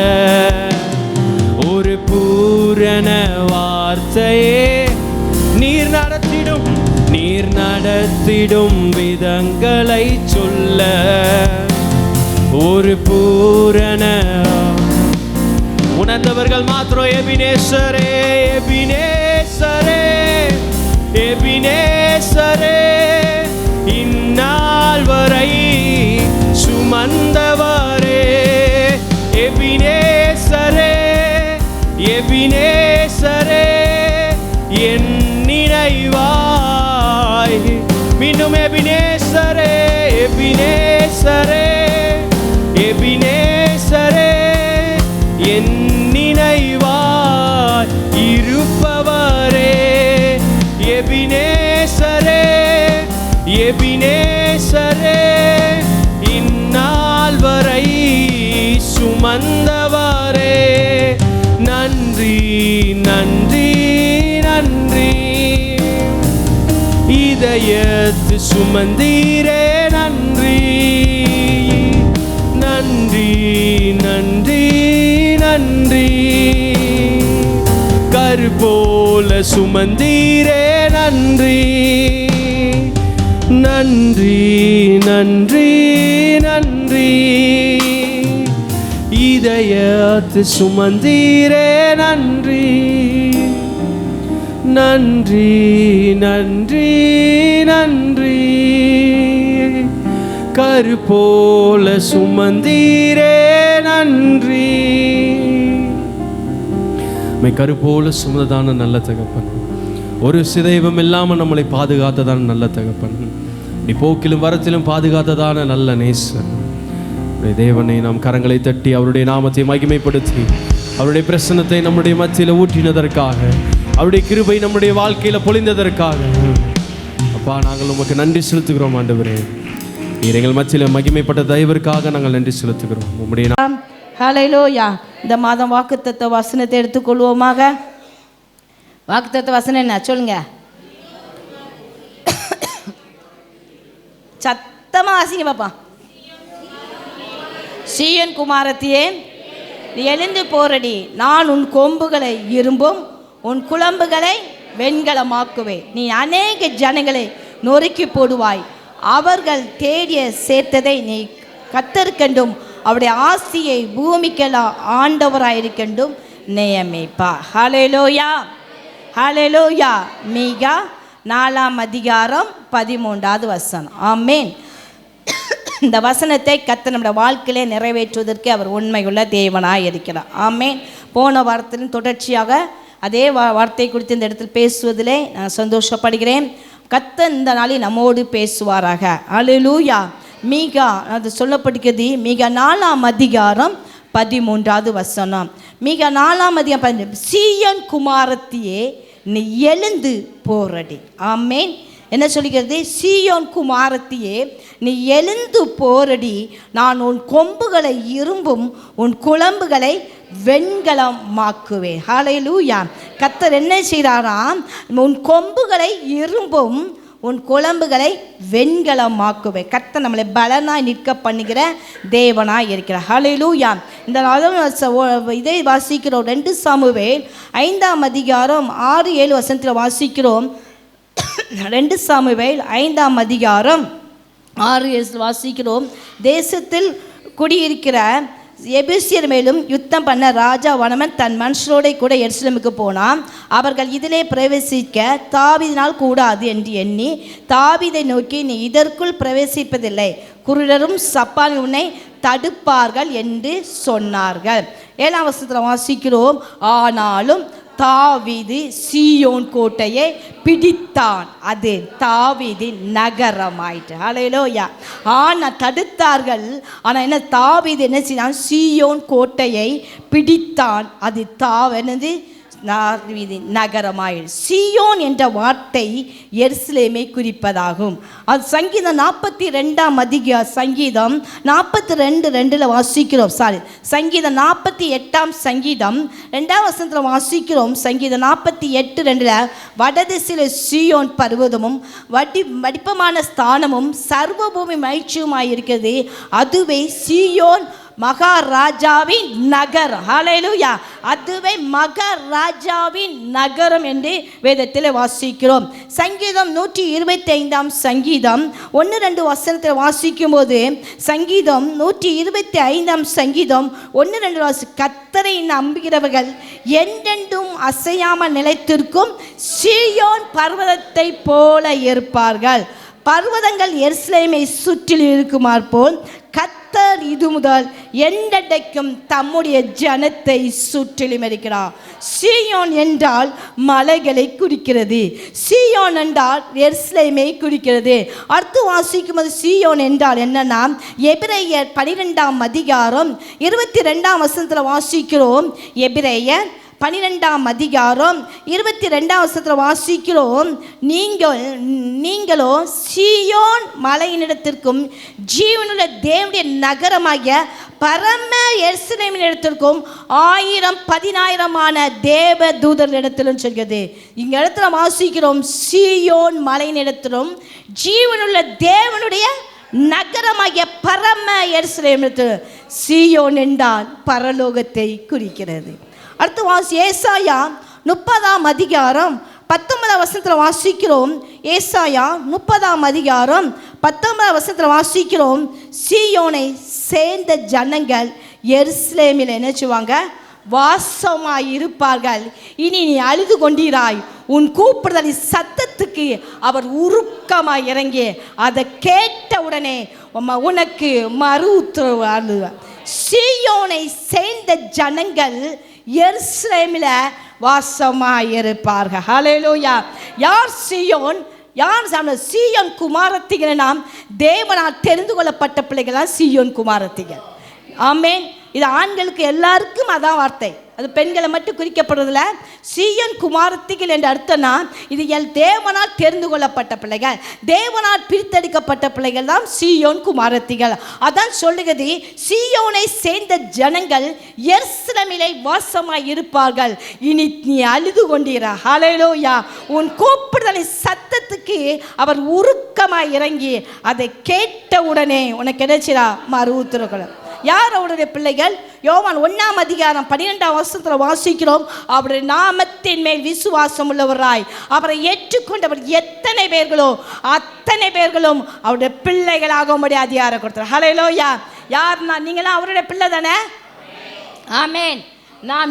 ஒரு பூரண வார்த்தையே நீர் நடத்திடும் விதங்களை சொல்ல ஒரு பூரண உணர்ந்தவர்கள் மாத்திரம் எபினேசரே எபினேசரே எபினேசரே இந்நாள் வரை சுமந்தவரே எபினேசரே எபினேசரே என் நினைவாய் மீண்டும் எபினேசரே எபினேசரே எபினேசரே என் நினைவாய் இருப்பவரே எபினேசரே எபினேசரே இந்நாள் வரை சுமந்தவரே நன்றி நன்றி நன்றி இதயத்து சுமந்தீரே நன்றி நன்றி நன்றி நன்றி கருபோல சுமந்தீரே நன்றி நன்றி நன்றி நன்றி இதயத்து சுமந்தீரே நன்றி நன்றி நன்றி நன்றி கருபோல சுமந்தீரே நன்றி. கருபோல சுமந்ததான நல்ல தகப்பன், ஒரு சிதைவும் இல்லாமல் நம்மளை பாதுகாத்ததான நல்ல தகப்பன், நீ போக்கிலும் வரத்திலும் பாதுகாத்ததான நல்ல நேசன் தேவனை நாம் கரங்களை தட்டி அவருடைய நாமத்தை மகிமைப்படுத்தி அவருடைய பிரசன்னத்தை நம்முடைய மத்தியில் ஊற்றினதற்காக, அவருடைய கிருபை நம்முடைய வாழ்க்கையில் பொழிந்ததற்காக அப்பா நாங்கள் உமக்கு நன்றி செலுத்துகிறோம். ஆண்டவரே, நீர் எங்கள் மத்தியில் மகிமைப்பட்ட தயவிற்காக நாங்கள் நன்றி செலுத்துகிறோம். உம்முடைய ஹல்லேலூயா. இந்த மாதம் வாக்குத்தத்த வசனத்தை எடுத்துக்கொள்வோமாக. வாக்குத்தத்த வசனம் என்ன சொல்லுங்க, சத்தமாக வாசிங்க பாப்பா. சீயோன் குமாரத்தியே, எழுந்து போரடி, நான் உன் கொம்புகளை இரும்பும் உன் குளம்புகளை வெண்கலமாக்குவேன். நீ அநேக ஜனங்களை நொறுக்கி போடுவாய், அவர்கள் தேடிய சேர்த்ததை நீ கத்தற்கண்டும் அவருடைய ஆசியை பூமிக்கெல்லாம் ஆண்டவராயிருக்கண்டும் நியமிப்பா. ஹல்லேலூயா ஹல்லேலூயா. மீகா 4:13 ஆமென். இந்த வசனத்தை கர்த்தர் நம்முடைய வாழ்க்கையிலே நிறைவேற்றுவதற்கு அவர் உண்மையுள்ள தேவனாய் இருக்கிறார். ஆமென். போன வாரத்தின் தொடர்ச்சியாக அதே வார்த்தை குறித்து இந்த இடத்தில் பேசுவதிலே நான் சந்தோஷப்படுகிறேன். கர்த்தர் இந்த நாளில் நம்மோடு பேசுவாராக. ஹல்லேலூயா. மீகா அது சொல்லப்படுகிறது. மீகா 4:13 மீகா 4:13 சீயோன் குமாரத்தியே, நீ எழுந்து போரடி. ஆமென். என்ன சொல்கிறது? சீயோன் குமாரத்தியே, நீ எழுந்து போரடி, நான் உன் கொம்புகளை இரும்பும் உன் குளம்புகளை வெண்கலமாக்குவேன். ஹல்லேலூயா. கர்த்தர் என்ன செய்கிறாராம்? உன் கொம்புகளை இரும்பும் உன் குளம்புகளை வெண்கலமாக்குவேன். கர்த்தர் நம்மளை பலனாய் நிற்க பண்ணுகிற தேவனாய் இருக்கிறார். ஹல்லேலூயா. இந்த இதை வாசிக்கிறோம். 2 சாமுவேல் 5:6-7 வாசிக்கிறோம். 2 சாமுவேல் 5:6-7 வாசிக்கிறோம். தேசத்தில் குடியிருக்கிற எபூசியர் மேலும் யுத்தம் பண்ண ராஜா வனமன் தன் மனுஷரோட கூட எருசலேமுக்கு போனான். அவர்கள் இதிலே பிரவேசிக்க தாவீதினால் கூடாது என்று எண்ணி தாவீதை நோக்கி, நீ இதற்குள் பிரவேசிப்பதில்லை, குருடரும் சப்பான் உன்னை தடுப்பார்கள் என்று சொன்னார்கள். 7ஆம் வசனத்தில் வாசிக்கிறோம். ஆனாலும் தாவீது சீயோன் கோட்டையை பிடித்தான், அது தாவீதின் நகரமாயிற்று. ஹல்லேலூயா. ஆனால் தடுத்தார்கள். ஆனால் என்ன, தாவீது என்ன செய்தான்? சீயோன் கோட்டையை பிடித்தான், அது என்னது? நகரமாய். சீயோன் என்ற வார்த்தை எருசலேமை குறிப்பதாகும். அது சங்கீதம் 42 சங்கீதம் 42:2 வாசிக்கிறோம். சங்கீதம் 48 சங்கீதம் 2 வாசிக்கிறோம். சங்கீதம் 48:2 வடதிசையிலே சீயோன் பர்வதமும் வடிப்பமான ஸ்தானமும் சர்வபூமி மகிழ்ச்சியுமாய் இருக்கிறது. அதுவே சீயோன் மகாராஜாவின் நகர். ஹல்லேலூயா. அதுவே மகாராஜாவின் நகரம் என்று வேதத்தில் வாசிக்கிறோம். சங்கீதம் 125 சங்கீதம் 1-2 வாசிக்கும் போது சங்கீதம் 125 சங்கீதம் 1-2 கர்த்தரை நம்புகிறவர்கள் என்றென்றும் அசையாமல் நிலைத்திருக்கும் சீயோன் பர்வதத்தை போல இருப்பார்கள். பர்வதங்கள் எருசலேமை சுற்றிலும் இருக்குமாறு போல் கர்த்தர் இது முதல் என்றென்றைக்கும் தம்முடைய ஜனத்தை சுற்றிலும் இருக்கிறார். சீயோன் என்றால் மலைகளை குறிக்கிறது. சீயோன் என்றால் எருசலேமை குறிக்கிறது. அடுத்து வாசிக்கும் போது சீயோன் என்றால் என்னன்னா, எபிரேயர் 12 22 வாசிக்கிறோம். எபிரேயர் 12 22 வாசிக்கிறோம். நீங்களோ சீயோன் மலையினிடத்திற்கும் ஜீவனுள்ள தேவனுடைய நகரமாகிய பரம எருசலேமினிடத்திற்கும் 1000-10,000 தேவ தூதர்களிடத்திலும் சொல்கிறது. இங்க இடத்துல வாசிக்கிறோம் சீயோன் மலையினிடத்திலும் ஜீவனுள்ள தேவனுடைய நகரமாகிய பரம எருசலேமினிடத்தில். சீயோன் என்றால் பரலோகத்தை குறிக்கிறது. அடுத்து ஏசாயா 30 வாசிக்கிறோம். ஏசாயா 30 வாசிக்கிறோம். சீயோனை சேர்ந்த ஜனங்கள் எருசலேமில் என்ன செய்வாங்க? வாசமாய் இருப்பார்கள். இனி நீ அழுது கொண்டீராய், உன் கூப்பிடுதலின் சத்தத்துக்கு அவர் உருக்கமாய் இறங்கி அதை கேட்ட உடனே உனக்கு மறு உத்தரவு அழுவார். சீயோனை சேர்ந்த ஜனங்கள் எருசலேமில் வாசமாய் இருப்பார்கள். ஹல்லேலூயா. யார் சீயோன்? யார் சீயோன் குமாரத்திகள்? நாம் தேவனால் தெரிந்து கொள்ளப்பட்ட பிள்ளைகள் தான் சீயோன் குமாரத்திகள். ஆமென். இது ஆண்களுக்கு எல்லாருக்கும் அதான் வார்த்தை, அது பெண்களை மட்டும் குறிக்கப்படுறதில்ல. சீயோன் குமாரத்திகள் என்ற அர்த்தம்னா இது தேவனால் தெரிந்து கொள்ளப்பட்ட பிள்ளைகள், தேவனால் பிரித்தெடுக்கப்பட்ட பிள்ளைகள் தான் சீயோன் குமாரத்திகள். அதான் சொல்லுகிறது, சீயோனை சேர்ந்த ஜனங்கள் எருசலேமிலே வாசமாய் இருப்பார்கள். இனி நீ அழுது கொண்டீரா? ஹல்லேலூயா. உன் கூப்பிடுதலின் சத்தத்துக்கு அவர் உருக்கமாய் இறங்கி அதை கேட்ட உடனே உனக்கு கிடைச்சிரா மறு உத்தரவு. யார் அவருடைய பிள்ளைகள்? யோவான் 1:12 வாசிக்கிறோம். அவருடைய நாமத்தின் மேல் விசுவாசம் உள்ளவராய் அவரை ஏற்றுக்கொண்டவர் எத்தனை பேர்களோ அத்தனை பேர்களும் அவருடைய பிள்ளைகளாக முடிய அதிகாரம் கொடுத்தார். ஹல்லேலூயா. யார்னா நீங்களாம் அவருடைய பிள்ளை தானே? ஆமென்.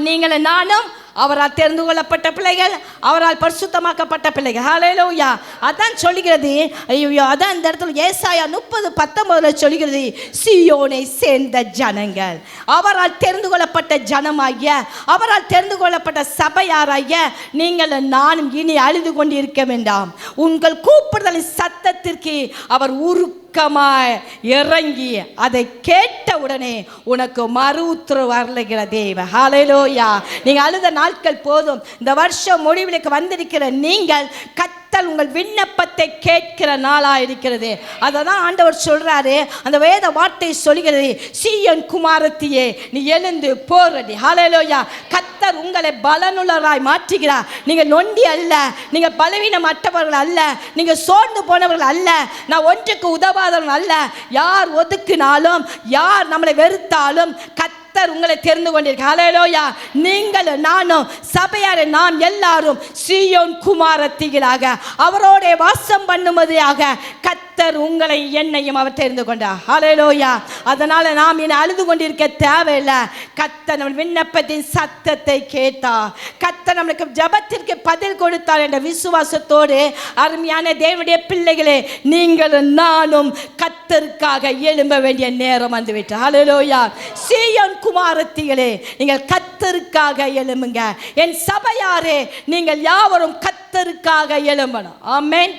நீங்களும் நானும் அவரால் தெரிந்து கொள்ளப்பட்ட பிள்ளைகள், அவரால் பரிசுத்தமாக்கப்பட்ட பிள்ளைகள். ஹல்லேலூயா. அதான் சொல்லுகிறது. ஐயோ, அதான் இந்த இடத்துல ஏசாயா 30:19 சொல்லுகிறது, சீயோனை சேர்ந்த ஜனங்கள், அவரால் தெரிந்து கொள்ளப்பட்ட ஜனமாகிய, அவரால் தெரிந்து கொள்ளப்பட்ட சபையாராகிய நீங்கள் நானும் இனி அழுது கொண்டு இருக்க வேண்டாம். உங்கள் கூப்பிடுதலின் சத்தத்திற்கு அவர் உருக்கமாய் இறங்கி அதை கேட்ட உடனே உனக்கு மறு உத்தரவு வரலுகிற தேவ. ஹல்லேலூயா. நீங்க அழுத நாட்கள் போதும். இந்த வருஷம் முடிவுக்கு வந்திருக்கிற நீங்கள் கர்த்தர் உங்கள் விண்ணப்பத்தை கேட்கிற நாளா இருக்கிறது. அததான் ஆண்டவர் சொல்றாரு. அந்த வேத வார்த்தை சொல்கிறது, சீயோன் குமாரத்தியே நீ எழுந்து போரடி. ஹல்லேலூயா. கர்த்தர் உங்களை பலனுள்ளவராய் மாற்றுகிறார். நீங்க நொண்டி அல்ல, நீங்க பலவீனமற்றவர்கள் அல்ல, நீங்க சோர்ந்து போனவர்கள் அல்ல, நான் ஒன்றுக்கு உதவாதவர்கள் அல்ல. யார் ஒதுக்கினாலும், யார் நம்மளை வெறுத்தாலும் கர்த்தர் உங்களை தெரிந்து கொண்டிருக்க. ஹல்லேலூயா. நீங்கள் நானும் சபையார் நாம் எல்லாரும் சீயோன் குமாரத்திகளாக அவரோட வாசம் பண்ணுவதாக கர்த்தர் உங்களை என்னையும் அவர் தெரிந்து கொண்டார். ஹல்லேலூயா. அதனால நாம் இனி அழுது கொண்டிருக்க தேவையில்லை. கர்த்தர் நம்ம விண்ணப்பத்தின் சத்தத்தை கேட்டார், கர்த்தர் நம்மளுக்கு ஜெபத்திற்கு பதில் கொடுத்தார் என்ற விசுவாசத்தோடு அருமையான தேவனுடைய பிள்ளைகளே, நீங்கள் நானும் கர்த்தருக்காக எழும்ப வேண்டிய நேரம் வந்துவிட்டது. ஹல்லேலூயா. சீயோன் குமாரத்திகளே நீங்கள் கர்த்தருக்காக எழும்புங்க. என் சபையாரே நீங்கள் யாவரும் கர்த்தருக்காக எழும்பணும். ஆமென்.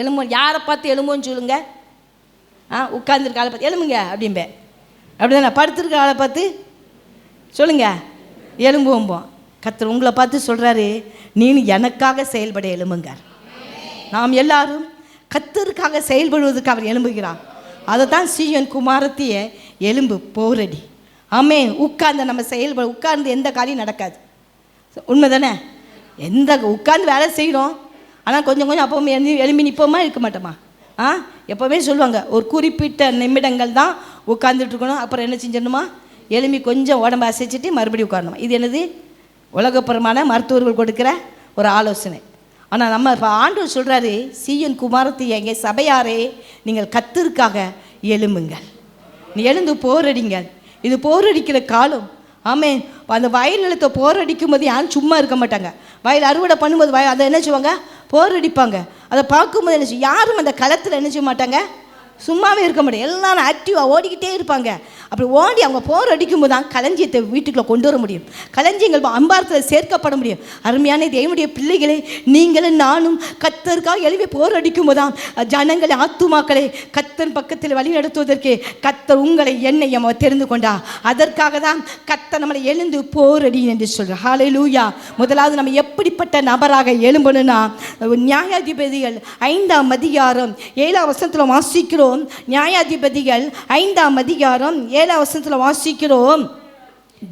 எழும்பும். யாரை பார்த்து எழும்புன்னு சொல்லுங்க? உட்கார்ந்துருக்க ஆளை பார்த்து எழும்புங்க அப்படிம்பே. அப்படிதானே? படுத்திருக்க ஆளை பார்த்து சொல்லுங்க எழும்புவோம். கர்த்தர் உங்களை பார்த்து சொல்கிறாரு, நீ எனக்காக செயல்பட எழும்புங்க. நாம் எல்லாரும் கர்த்தருக்காக செயல்படுவதற்கு அவர் எழும்புகிறார். அதை தான் சீயோன் குமாரத்திய எலும்பு போரடி. ஆமென். உட்கார்ந்து நம்ம உட்கார்ந்து எந்த காரியம் நடக்காது. உண்மை தானே? உட்கார்ந்து வேலை செய்கிறோம், ஆனால் கொஞ்சம் கொஞ்சம் அப்போ எழும்பி நிற்போமா இருக்க மாட்டோமா? எப்போவுமே சொல்லுவாங்க, ஒரு குறிப்பிட்ட நிமிடங்கள் தான் உட்காந்துட்டு இருக்கணும், அப்புறம் என்ன செஞ்சிடணுமா, எழும்பி கொஞ்சம் உடம்பு அசைச்சிட்டு மறுபடியும் உட்காரணுமா. இது என்னது? உலகப்புறமான மருத்துவர்கள் கொடுக்குற ஒரு ஆலோசனை. ஆனால் நம்ம இப்போ ஆண்டவர் சொல்கிறாரு, சீயோன் குமாரத்தி எங்கே சபையாரே, நீங்கள் கர்த்தருக்காக எழும்புங்கள், நீ எழுந்து போரடிங்கள். இது போரடிக்கிற காலம். ஆமென். அந்த வயல் நிலத்தை போரடிக்கும் போது யாரும் சும்மா இருக்க மாட்டாங்க. வயல் அறுவடை பண்ணும்போது அதை என்ன செய்வாங்க, போரடிப்பாங்க. அதை பார்க்கும்போது என்ன செய்யும், யாரும் அந்த களத்தில் என்ன செய்ய மாட்டாங்க, சும்மாவே இருக்க முடியும். எல்லாரும் ஆக்டிவாக ஓடிக்கிட்டே இருப்பாங்க. அப்படி ஓடி அவங்க போர் அடிக்கும்போது தான் களஞ்சியத்தை வீட்டுக்குள்ளே கொண்டு வர முடியும், களஞ்சியங்கள் அம்பாரத்தில் சேர்க்கப்பட முடியும். அருமையான தேவனுடைய பிள்ளைகளே, நீங்களும் நானும் கர்த்தருக்காக எழுப்பி போர் அடிக்கும்போது தான் ஜனங்களை ஆத்துமாக்களை கர்த்தர் பக்கத்தில் வழி நடத்துவதற்கு கர்த்தர் உங்களை என்னையும் தெரிந்து கொண்டா. அதற்காக தான் கர்த்தர் நம்மளை எழுந்து போரடி என்று சொல்கிறார். ஹல்லேலூயா. முதலாவது நம்ம எப்படிப்பட்ட நபராக எழும்பணும்னா, நியாயாதிபதிகள் 5ஆம் அதிகாரம் 7ஆம் வசனத்தில் வாசிக்கிறோம். நியாயாதிபதிகள் 5ஆம் அதிகாரம் 7ஆம் வசனத்தில் வாசிக்கிறோம்.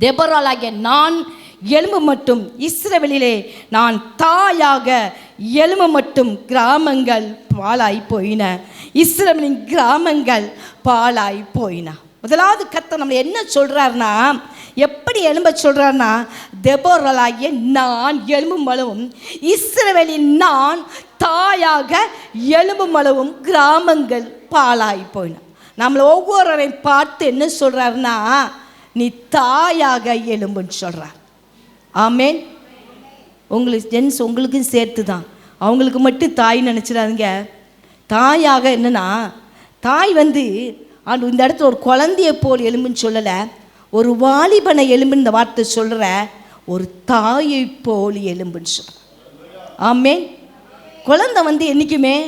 தெபொராளாகிய நான் எழும்ப மட்டும் இஸ்ரவேலிலே நான் தாயாக எழும்ப மட்டும் கிராமங்கள் பாழாய் போயின. இஸ்ரவேலின் கிராமங்கள் பாழாய் போயின. முதலாவது கர்த்தர் நம்ம என்ன சொல்றாருன்னா, எப்படி எழும்ப சொல்றாருன்னா, தெபொராளாகிய நான் எழும்பும் அளவும் இஸ்ரவேலின் நான் தாயாக எழும்பும் அளவும் கிராமங்கள் பாழாய் போயின. நம்மளை ஒவ்வொருவரையும் பார்த்து என்ன சொல்றாருன்னா, நீ தாயாக எழும்புன்னு சொல்றார். ஆமென். உங்களுக்கு ஜென்ஸ் உங்களுக்கும் சேர்த்து தான், அவங்களுக்கு மட்டும் தாய் நினச்சிடாதீங்க. தாயாக என்னன்னா, தாய் இந்த இடத்துல ஒரு குழந்தைய போல் எலும்புன்னு சொல்லலை, ஒரு வாலிபனை எலும்புன்னு இந்த வார்த்தை சொல்கிற, ஒரு தாயை போல் எலும்புன்னு சொல்ற. ஆமென். குழந்தை என்றைக்குமே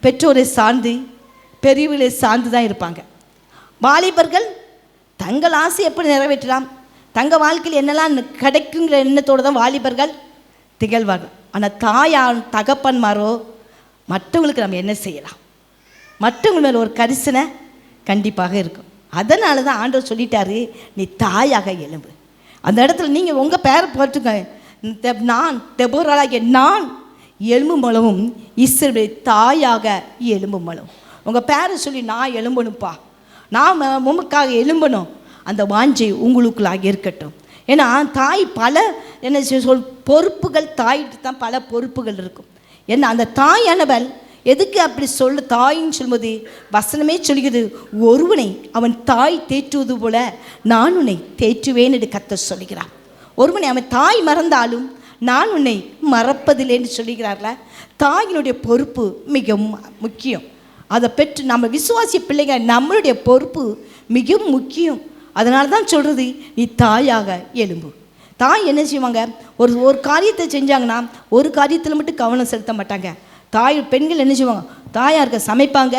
பெற்றோரை சார்ந்து பெரியவர்களை சார்ந்து தான் இருப்பாங்க. வாலிபர்கள் தங்கள் ஆசை எப்படி நிறைவேற்றலாம், தங்கள் வாழ்க்கையில் என்னெல்லாம் கிடைக்குங்கிற எண்ணத்தோடு தான் வாலிபர்கள் திகழ்வார்கள். ஆனால் தாயார் தகப்பன்மாரோ மற்றவங்களுக்கு நம்ம என்ன செய்யலாம், மற்றவங்க மேலே ஒரு கரிசனை கண்டிப்பாக இருக்கும். அதனால தான் ஆண்டவர் சொல்லிட்டாரு, நீ தாயாக எழும்பு. அந்த இடத்துல நீங்கள் உங்கள் பேரை போட்டுங்க, நான் தெபொராளாகிய நான் எலும்பும் அளவும் இஸ்ரவேல் தாயாக எலும்பும் அளவும். உங்கள் பேரை சொல்லி நான் எழும்பணும்ப்பா, நான் உமக்காக எழும்பணும், அந்த வாஞ்சை உங்களுக்குள்ளாக இருக்கட்டும். ஏன்னா தாய் பல என்ன பொறுப்புகள், தாயிட்டு தான் பல பொறுப்புகள் இருக்கும். ஏன்னா அந்த தாயானவள் எதுக்கு அப்படி தாயின்னு சொல்லும்போது வசனமே சொல்கிறது, ஒருவனை அவன் தாய் தேற்றுவது போல நான் உன்னை தேற்றுவேன் என்று கர்த்தர் சொல்லுகிறார். ஒருவனை அவன் தாய் மறந்தாலும் நான் உன்னை மறப்பதில்லைன்னு சொல்லுகிறார்ல. தாயினுடைய பொறுப்பு மிக முக்கியம். அதை பெற்று நம்ம விசுவாசிய பிள்ளைங்க, நம்மளுடைய பொறுப்பு மிகவும் முக்கியம். அதனால தான் சொல்கிறது, நீ தாயாக எழும்பு. தாய் என்ன செய்வாங்க, ஒரு காரியத்தை செஞ்சாங்கன்னா ஒரு காரியத்தில் மட்டும் கவனம் செலுத்த மாட்டாங்க. பெண்கள் என்ன செய்வாங்க, தாயாருக்கு சமைப்பாங்க,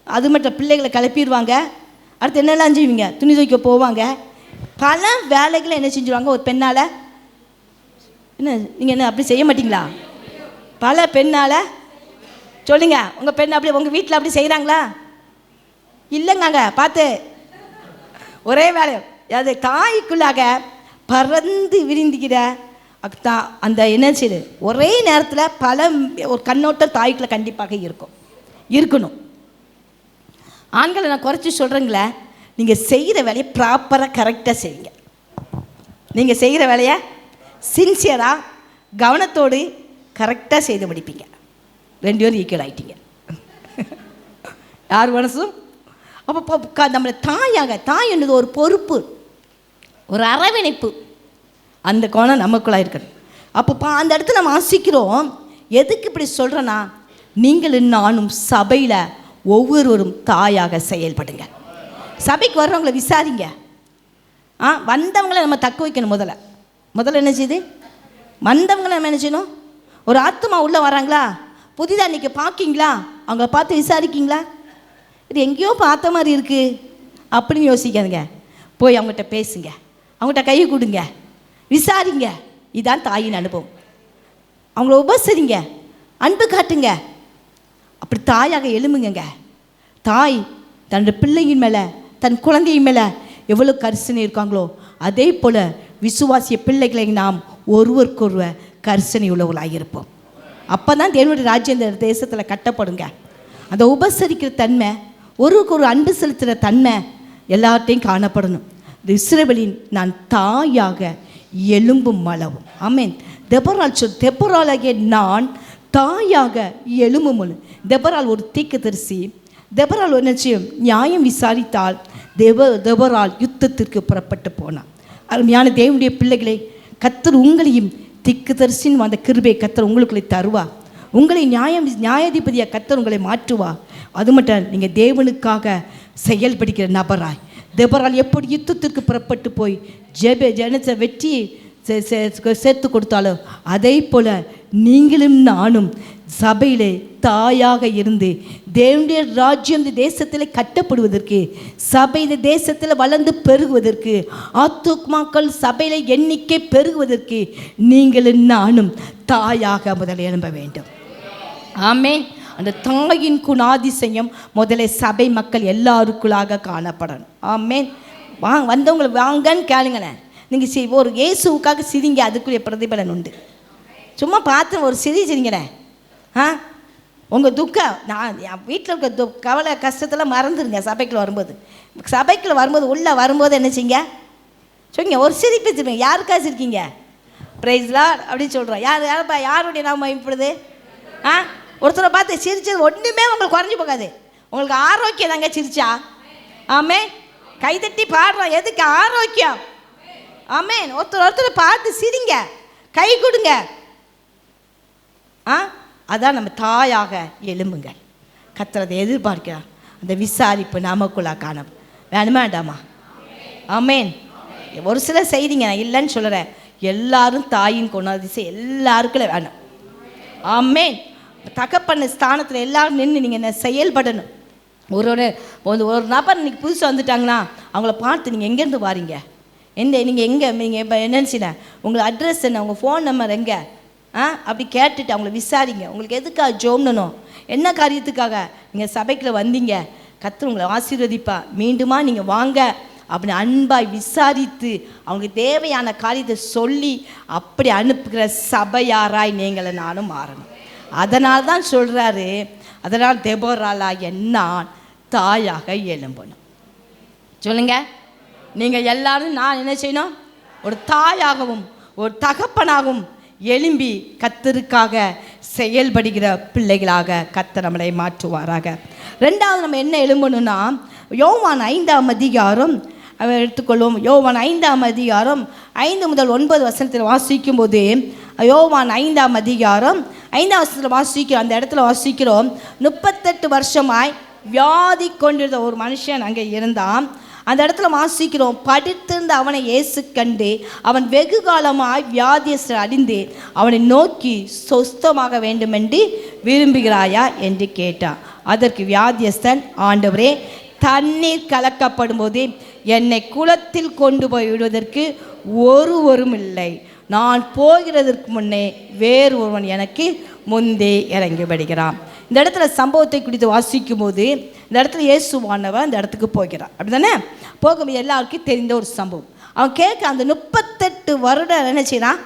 அது மட்டும் பிள்ளைகளை கிளப்பிடுவாங்க. அடுத்து என்னெல்லாம் செய்வீங்க, துணி துவைக்க போவாங்க, பல வேலைகளை என்ன செஞ்சுருவாங்க ஒரு பெண்ணால். என்ன நீங்கள் என்ன அப்படி செய்ய மாட்டீங்களா? பல பெண்ணால் சொல்லுங்க, உங்கள் பெண் அப்படி உங்கள் வீட்டில் அப்படி செய்கிறாங்களா? இல்லைங்க, பார்த்து ஒரே வேலை. அது தாய்க்குள்ளாக பறந்து விரிந்துக்கிற அந்த என்ன செய்யுது, ஒரே நேரத்தில் பல ஒரு கண்ணோட்டம் தாய்க்குள்ள கண்டிப்பாக இருக்கணும். ஆண்களை நான் குறைச்சி சொல்கிறேங்களே, நீங்கள் செய்கிற வேலையை ப்ராப்பராக கரெக்டாக செய்யுங்க. நீங்கள் செய்கிற வேலையை சின்சியராக கவனத்தோடு கரெக்டாக செய்து முடிப்பீங்க. 2 பேரும் ஈக்குவல் ஆகிட்டீங்க. யார் மனசும் அப்போ நம்மளை தாய் என்னது ஒரு பொறுப்பு, ஒரு அரவணைப்பு, அந்த கோணம் நமக்குள்ளாக இருக்கணும். அப்போ அந்த இடத்துல நம்ம ஆசிக்கிறோம். எதுக்கு இப்படி சொல்கிறேன்னா, நீங்களும் நானும் சபையில் ஒவ்வொருவரும் தாயாக செயல்படுங்க. சபைக்கு வர்றவங்களை விசாரிங்க. வந்தவங்களை நம்ம தக்க வைக்கணும். முதல்ல என்ன செய்யுது, வந்தவங்களை நம்ம என்ன செய்யணும், ஒரு ஆத்மா உள்ளே வராங்களா, புதிதாக இன்றைக்கி பார்க்கிங்களா, அவங்கள பார்த்து விசாரிக்கிங்களா, இது எங்கேயோ பார்த்த மாதிரி இருக்குது அப்படின்னு யோசிக்காதுங்க. போய் அவங்ககிட்ட பேசுங்க, அவங்ககிட்ட கை கொடுங்க, விசாரிங்க. இதுதான் தாயின் அனுபவம். அவங்கள உபசரிங்க, அன்பு காட்டுங்க, அப்படி தாயாக எழும்புங்க. தாய் தன்னோட பிள்ளையின் மேலே, தன் குழந்தையின் மேலே எவ்வளோ கரிசனை இருக்காங்களோ அதே போல் விசுவாசிய பிள்ளைகளை நாம் ஒருவருக்கொருவர் கரிசனை உள்ளவர்களாக இருப்போம். அப்போ தான் தேவனுடைய ராஜ்யம் இந்த தேசத்தில் கட்டப்படுங்க. அந்த உபசரிக்கிற தன்மை, ஒருவருக்கு ஒரு அன்பு செலுத்துகிற தன்மை எல்லார்ட்டையும் காணப்படணும். இந்த இஸ்ரவேலின் நான் தாயாக எழும்பும் அளவும். ஆமென். தெபொராளாகிய நான் தாயாக எழும்பும். தெபொராள் ஒரு தீர்க்கதரிசி. தெபொராள் என்ன செய்யும்? நியாயம் விசாரித்தால் தெபொராள் யுத்தத்திற்கு புறப்பட்டு போனான். அருமையான தேவனுடைய பிள்ளைகளை, கர்த்தர் உங்களையும் தீர்க்கதரிசின் அந்த கிருபையை கர்த்தர் உங்களுக்குள்ளே தருவா. உங்களை நியாயாதிபதியாக கர்த்தர் உங்களை மாற்றுவா. அது மட்டும் நீங்கள் தேவனுக்காக செயல்படுகிற நபராய். தெபொராள் எப்படி யுத்தத்திற்கு புறப்பட்டு போய் ஜனத்தை வெற்றி சேர்த்து கொடுத்தாலும் அதே போல் நீங்களும் நானும் சபையிலே தாயாக இருந்து தேவனுடைய ராஜ்யம் இந்த தேசத்தில் கட்டப்படுவதற்கு, சபை இந்த தேசத்தில் வளர்ந்து பெருகுவதற்கு, ஆத்துமாக்கள் சபையில் எண்ணிக்கை பெருகுவதற்கு நீங்களும் நானும் தாயாக முதல்ல எழும்ப வேண்டும். ஆமென். அந்த தாயின் குணாதிசயம் முதல்ல சபை மக்கள் எல்லாருக்குள்ளாக காணப்படணும். ஆமென். வந்தவங்களை வாங்கன்னு கேளுங்களேன். நீங்கள் ஒரு இயேசுவுக்காக சிரிங்க, அதுக்குரிய பிரதிபலன் உண்டு. சும்மா பார்த்து ஒரு சிரிச்சிரிங்களேன். உங்கள் துக்கம், நான் என் வீட்டில் இருக்க கவலை கஷ்டத்தெல்லாம் மறந்துடுங்க. சபைக்குள்ள வரும்போது உள்ளே வரும்போது என்ன செய்யுங்க? சொல்லுங்க, ஒரு சிரிப்பு சிரிப்பீங்க. யாருக்கா சிரிக்கீங்க? பிரைஸ் லார்ட் அப்படின்னு சொல்கிறோம். யாருப்பா? யாருடைய நாம இப்பொழுது ஒருத்தரை பார்த்து சிரிச்சது ஒன்றுமே உங்களுக்கு குறைஞ்சி போகாது. உங்களுக்கு ஆரோக்கியம் தாங்க சிரிச்சா. ஆமே, கைதட்டி பாடுறோம். எதுக்கு? ஆரோக்கியம். ஆமேன். ஒருத்தரை பார்த்து சிரிங்க, கை கொடுங்க. அதான் நம்ம தாயாக எழும்புங்க. கர்த்தர் எதிர்பார்க்கிறார். அந்த விசாரிப்பு நமக்குள்ளே காணும். வேணுமாண்டாமா? ஆமேன். ஒரு சில செய்திங்க, நான் இல்லைன்னு சொல்கிறேன். எல்லாரும் தாயின் குணாதிசயம் எல்லாருக்குள்ள வேணும். ஆமேன். தகப்பன ஸ்தானத்தில் எல்லாரும் நின்று நீங்கள் என்ன செயல்படணும். ஒரு நபர் இன்னைக்கு புதுசாக வந்துட்டாங்கன்னா அவங்கள பார்த்து நீங்கள் எங்கேருந்து வாரீங்க, நீங்கள் எங்கே, நீங்கள் இப்போ என்னென்ன, உங்கள் அட்ரஸ் என்ன, உங்கள் ஃபோன் நம்பர் எங்கே, அப்படி கேட்டுட்டு அவங்கள விசாரிங்க. உங்களுக்கு எதுக்காக ஜோம்னணும், என்ன காரியத்துக்காக நீங்கள் சபைக்குள்ள வந்தீங்க, கர்த்தர் உங்களை ஆசீர்வதிப்பா, மீண்டுமா நீங்கள் வாங்க அப்படி அன்பாய் விசாரித்து அவங்களுக்கு தேவையான காரியத்தை சொல்லி அப்படி அனுப்புகிற சபையாராய் நீங்களை நானும் மாறணும். அதனால் தான் சொல்கிறாரு, அதனால் தெபொராளாகிய நான் தாயாக எழும்பணும். சொல்லுங்க, நீங்கள் எல்லாரும் நான் என்ன செய்யணும்? ஒரு தாயாகவும் ஒரு தகப்பனாகவும் எழும்பி கர்த்தருக்காக செயல்படுகிற பிள்ளைகளாக கர்த்தர் நம்மளை மாற்றுவாராக. ரெண்டாவது நம்ம என்ன எழும்பணும்னா, யோவான் 5ஆம் அதிகாரம் எடுத்துக்கொள்வோம். யோவான் 5ஆம் அதிகாரம் 5 முதல் 9 வசனத்தில் வாசிக்கும் போது, யோவான் 5ஆம் அதிகாரம் 5ஆம் வசனத்தில் வாசிக்கிறோம். அந்த இடத்துல வாசிக்கிறோம், 38 வருஷமாய் வியாதி கொண்டிருந்த ஒரு மனுஷன் அங்கே இருந்தான். அந்த இடத்துல வாசிக்கிறோம், படித்திருந்த அவனை இயேசு கண்டு அவன் வெகு காலமாய் வியாதியஸ்தர் அடிந்து அவனை நோக்கி சொஸ்தமாக வேண்டுமென்று விரும்புகிறாயா என்று கேட்டான். அதற்கு வியாதியஸ்தன், ஆண்டவரே, தண்ணீர் கலக்கப்படும் போது என்னை குளத்தில் கொண்டு போய் விடுவதற்கு ஒருவரும் இல்லை. நான் போகிறதற்கு முன்னே வேறு ஒருவன் எனக்கு முந்தே இறங்கி விடுகிறான். இந்த இடத்துல சம்பவத்தை குறித்து வாசிக்கும் போது இந்த இடத்துல இயேசுவானவன் அந்த இடத்துக்கு போகிறான். அப்படி தானே? போகும்போது எல்லாருக்கும் தெரிந்த ஒரு சம்பவம். அவன் கேட்க, அந்த 38 வருடம் என்ன செய்யறான்?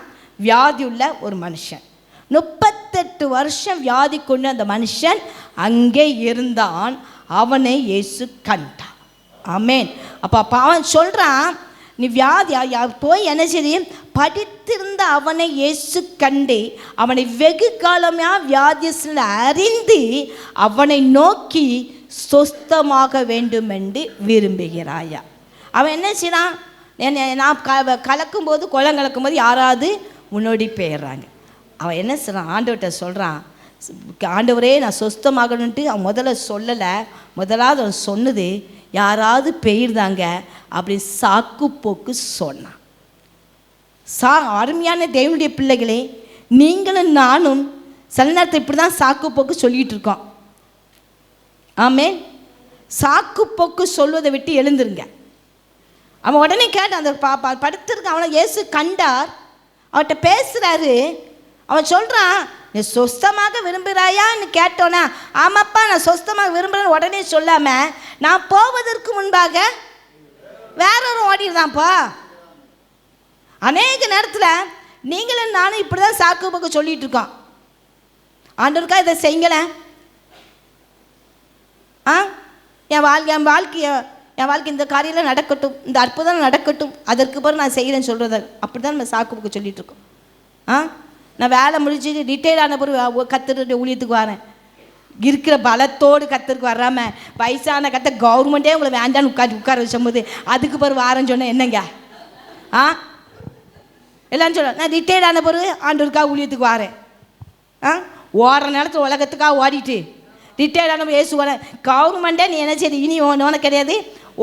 வியாதி உள்ள ஒரு மனுஷன், 38 வருஷம் வியாதி கொண்டு அந்த மனுஷன் அங்கே இருந்தான். அவனை இயேசு கண்டான். ஆமேன். அப்போ அவன் சொல்கிறான், நீ வியாதியா போய் என்ன செய்ய? படித்திருந்த அவனை இயேசு கண்டு அவனை வெகு காலமாக வியாதியில் அறிந்து அவனை நோக்கி சொஸ்தமாக வேண்டும் என்று விரும்புகிறாயா? அவன் என்ன செய்யறான்? நான் கலக்கும்போது, குளம் கலக்கும்போது யாராவது முன்னோடி போயிடுறாங்க. அவன் என்ன செய்றான்? ஆண்டவர்கிட்ட சொல்கிறான், ஆண்டவரே நான் சொஸ்தமாகணுன்ட்டு அவன் முதல்ல சொல்லலை. முதலாவது அவன் சொன்னது, யாராவது பெயர்தாங்க அப்படி சாக்கு போக்கு சொன்னான். அருமையான தேவனுடைய பிள்ளைகளே, நீங்களும் நானும் சில நேரத்தை இப்படி தான் சாக்கு போக்கு சொல்லிகிட்டு இருக்கோம். ஆமே, சாக்கு போக்கு சொல்வதை விட்டு எழுந்துருங்க. அவன் உடனே கேட்டான், அந்த படுத்திருக்க அவனை இயேசு கண்டார். அவன்கிட்ட பேசுகிறாரு. அவன் சொல்கிறான், நீ சொஸ்தமாக விரும்புகிறாயான்னு கேட்டோன்னா, ஆமாப்பா நான் சொஸ்தமாக விரும்புகிறேன்னு உடனே சொல்லாமல், நான் போவதற்கு முன்பாக வேறொரு ஓடிடுதான்ப்பா. அநேக நேரத்தில் நீங்களும் நானும் இப்படி தான் சாக்கு போக்கு சொல்லிகிட்டு இருக்கோம். ஆண்டவருக்கா இதை செய்யுங்களேன், என் வாழ்க்கை இந்த காரியெல்லாம் நடக்கட்டும், இந்த அற்புதம் நடக்கட்டும், அதற்கு பிறகு நான் செய்கிறேன்னு சொல்கிறது. அப்படி தான் நம்ம சாக்கு போக்கு சொல்லிகிட்டு இருக்கோம். நான் வேலை முடிச்சுட்டு ரிட்டையர்ட் ஆன பிறகு கத்தருடைய ஊழியத்துக்கு வரேன். இருக்கிற பலத்தோடு கத்தருக்கு வராமல் வயசான கவர்மெண்ட்டே உங்களை வேண்டான்னு உட்கார வச்சும்போது அதுக்கு பிறகு வாரேன்னு சொன்னேன். என்னங்க எல்லாரும் சொல்ல, நான் ரிட்டையர்ட் ஆன பிறகு ஆண்டவருக்காக ஊழியத்துக்கு வரேன். ஓடுற நேரத்தில் உலகத்துக்காக ஓடிட்டு ரிட்டையர்ட் ஆன ஏசு வர கவர்மெண்ட்டே நீ என்ன செய்யுது, இனி ஒன்று கிடையாது,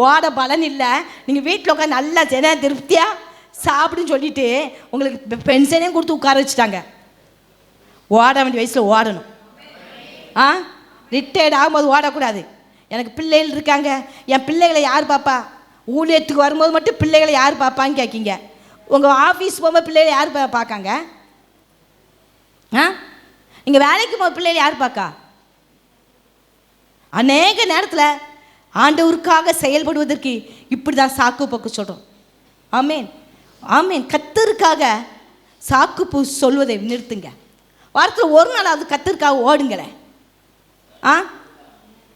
ஓட பலன் இல்லை, நீங்கள் வீட்டில் உட்காந்து நல்லா ஜன திருப்தியாக சாப்பிடுன்னு சொல்லிட்டு உங்களுக்கு பென்ஷனையும் கொடுத்து உட்கார வச்சுட்டாங்க. ஓட வேண்டிய வயசில் ஓடணும். ரிட்டையர்ட் ஆகும்போது ஓடக்கூடாது. எனக்கு பிள்ளைகள் இருக்காங்க, என் பிள்ளைகளை யார் பார்ப்பா? ஊழியத்துக்கு வரும்போது மட்டும் பிள்ளைகளை யார் பார்ப்பான்னு கேட்கிங்க. உங்கள் ஆஃபீஸ் போகும்போது பிள்ளைகளை யார் பார்க்காங்க? நீங்கள் வேலைக்கு போக பிள்ளைகளை யார் பார்க்கா? அநேக நேரத்தில் ஆண்டவருக்காக செயல்படுவதற்கு இப்படி தான் சாக்கு போக்கு சொல்கிறோம். ஆமேன் ஆமேன். கத்தருக்காக சாக்கு சொல்வதை நிறுத்துங்க. வாரத்தில் ஒரு நாள் அது கத்தருக்காக ஓடுங்களேன்.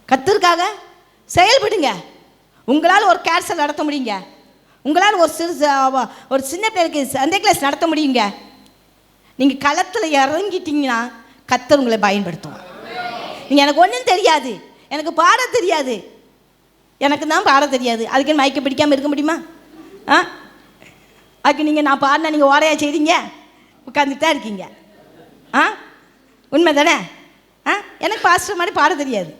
கத்தருக்காக செயல்படுங்க. உங்களால் ஒரு கேர்சல் நடத்த முடியுங்க. உங்களால் ஒரு சின்ன பிள்ளைக்கு சண்டே கிளாஸ் நடத்த முடியுங்க. நீங்கள் களத்தில் இறங்கிட்டீங்கன்னா கத்தர் உங்களை பயன்படுத்துவார். நீங்கள் எனக்கு ஒன்றும் தெரியாது, எனக்கு பாட தெரியாது, எனக்கு தான் பாட தெரியாது, அதுக்கு மைக்க பிடிக்காமல் இருக்க முடியுமா? அதுக்கு நீங்கள் நான் பாடினா நீங்கள் ஓடையா செய்தீங்க, உட்காந்துட்டு தான் இருக்கீங்க. உண்மை தானே? எனக்கு பாஸ்டர் மாதிரி பாட தெரியாது,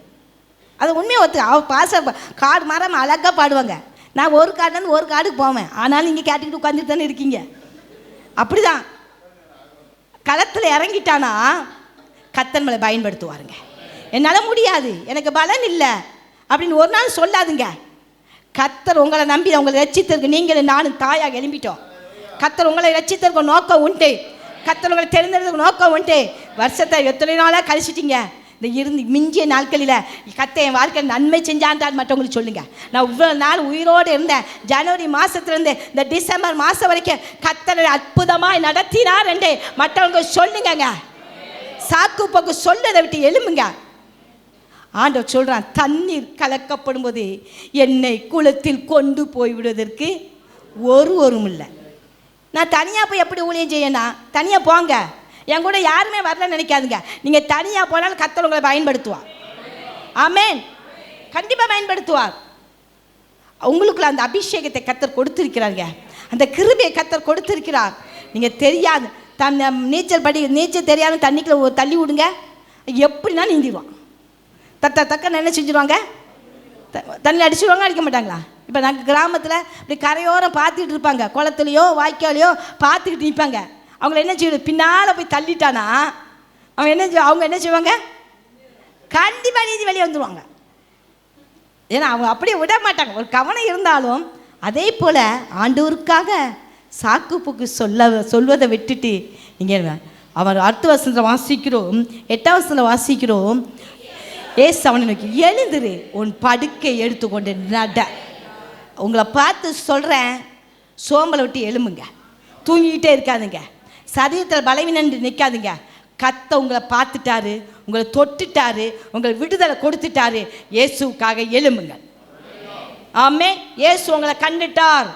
அது உண்மையை ஒத்து பாஸ்டர் காடு மாறாமல் அழகாக பாடுவாங்க. நான் ஒரு காடுலேருந்து ஒரு காடுக்கு போவேன், ஆனாலும் நீங்கள் கேட்டுக்கிட்டு உட்காந்துட்டு தானே இருக்கீங்க. அப்படி தான் களத்தில் இறங்கிட்டானா கத்தர் மேலே பயன்படுத்துவாருங்க. என்னால் முடியாது, எனக்கு பலன் இல்லை அப்படின்னு ஒரு நாள் சொல்லாதுங்க. கத்தர் உங்களை நம்பி உங்களை ரட்சித்திருக்கு. நீங்களும் நானும் தாயாக எழும்பிட்டோம். கத்தர் உங்களை ரட்சித்திருக்க நோக்கம் உண்டு. கத்தர் உங்களை தெரிந்ததுக்கு நோக்கம் உண்டு. வருஷத்தை எத்தனை நாளாக கழிச்சிட்டிங்க. இந்த மிஞ்சிய நாட்களில் கத்தை என் வாழ்க்கையில் நன்மை செஞ்சான்றான் மற்றவங்களுக்கு சொல்லுங்கள். நான் இவ்வளோ நாள் உயிரோடு இருந்தேன். ஜனவரி மாதத்துலேருந்து இந்த டிசம்பர் மாதம் வரைக்கும் கத்தரை அற்புதமாக நடத்தினார் என்று மற்றவங்க சொல்லுங்க. சாக்கு போக்கு சொல்லதை விட்டு எழும்புங்க. ஆண்டவர் சொல்கிறான், தண்ணீர் கலக்கப்படும் போது என்னை குளத்தில் கொண்டு போய்விடுவதற்கு ஒருவரும் இல்லை. நான் தனியாக போய் எப்படி ஊழியம் செய்யனா? தனியாக போங்க, என் கூட யாருமே வரலன்னு நினைக்காதுங்க. நீங்கள் தனியாக போனாலும் கர்த்தர் உங்களை பயன்படுத்துவார். ஆமென், கண்டிப்பாக பயன்படுத்துவார். உங்களுக்குள்ள அந்த அபிஷேகத்தை கர்த்தர் கொடுத்திருக்கிறாங்க, அந்த கிருபையை கர்த்தர் கொடுத்திருக்கிறார். நீங்கள் தெரியாது நீச்சல் தெரியாத தண்ணிக்குள்ள தள்ளி விடுங்க, எப்படின்னா நீந்திடுவான். தக்கன்னு என்ன செஞ்சுருவாங்க? தண்ணி அடிச்சுடுவாங்க, அடிக்க மாட்டாங்களா? இப்போ நாங்கள் கிராமத்தில் இப்படி கரையோரம் பார்த்துக்கிட்டு இருப்பாங்க, குளத்துலையோ வாய்க்காலையோ பார்த்துக்கிட்டு நிற்பாங்க. அவங்கள என்ன செய்யணும்? பின்னால் போய் தள்ளிட்டானா அவங்க என்ன செய்வாங்க? கண்டிப்பாக நீதி வெளியே வந்துடுவாங்க. ஏன்னா அவங்க அப்படியே விட மாட்டாங்க, ஒரு கவனம் இருந்தாலும். அதே போல் ஆண்டவருக்காக சாக்கு போக்கு சொல்வதை விட்டுட்டு நீங்கள் அவர் அடுத்த வசனத்தில் வாசிக்கிறோம், 8ஆம் வசனத்தில் வாசிக்கிறோம், ஏசு அவனை நோக்கி எழுந்துரு, உன் படுக்கை எடுத்துக்கொண்டு நட. உங்களை பார்த்து சொல்கிறேன், சோம்பலை விட்டு எழும்புங்க, தூங்கிக்கிட்டே இருக்காதுங்க, சரீரத்தில் பலவீனம் நிற்காதுங்க. கத்த உங்களை பார்த்துட்டாரு, உங்களை தொட்டுட்டாரு, உங்களை விடுதலை கொடுத்துட்டாரு. இயேசுக்காக எழும்புங்க. ஆமே, இயேசு உங்களை கண்டுட்டார்.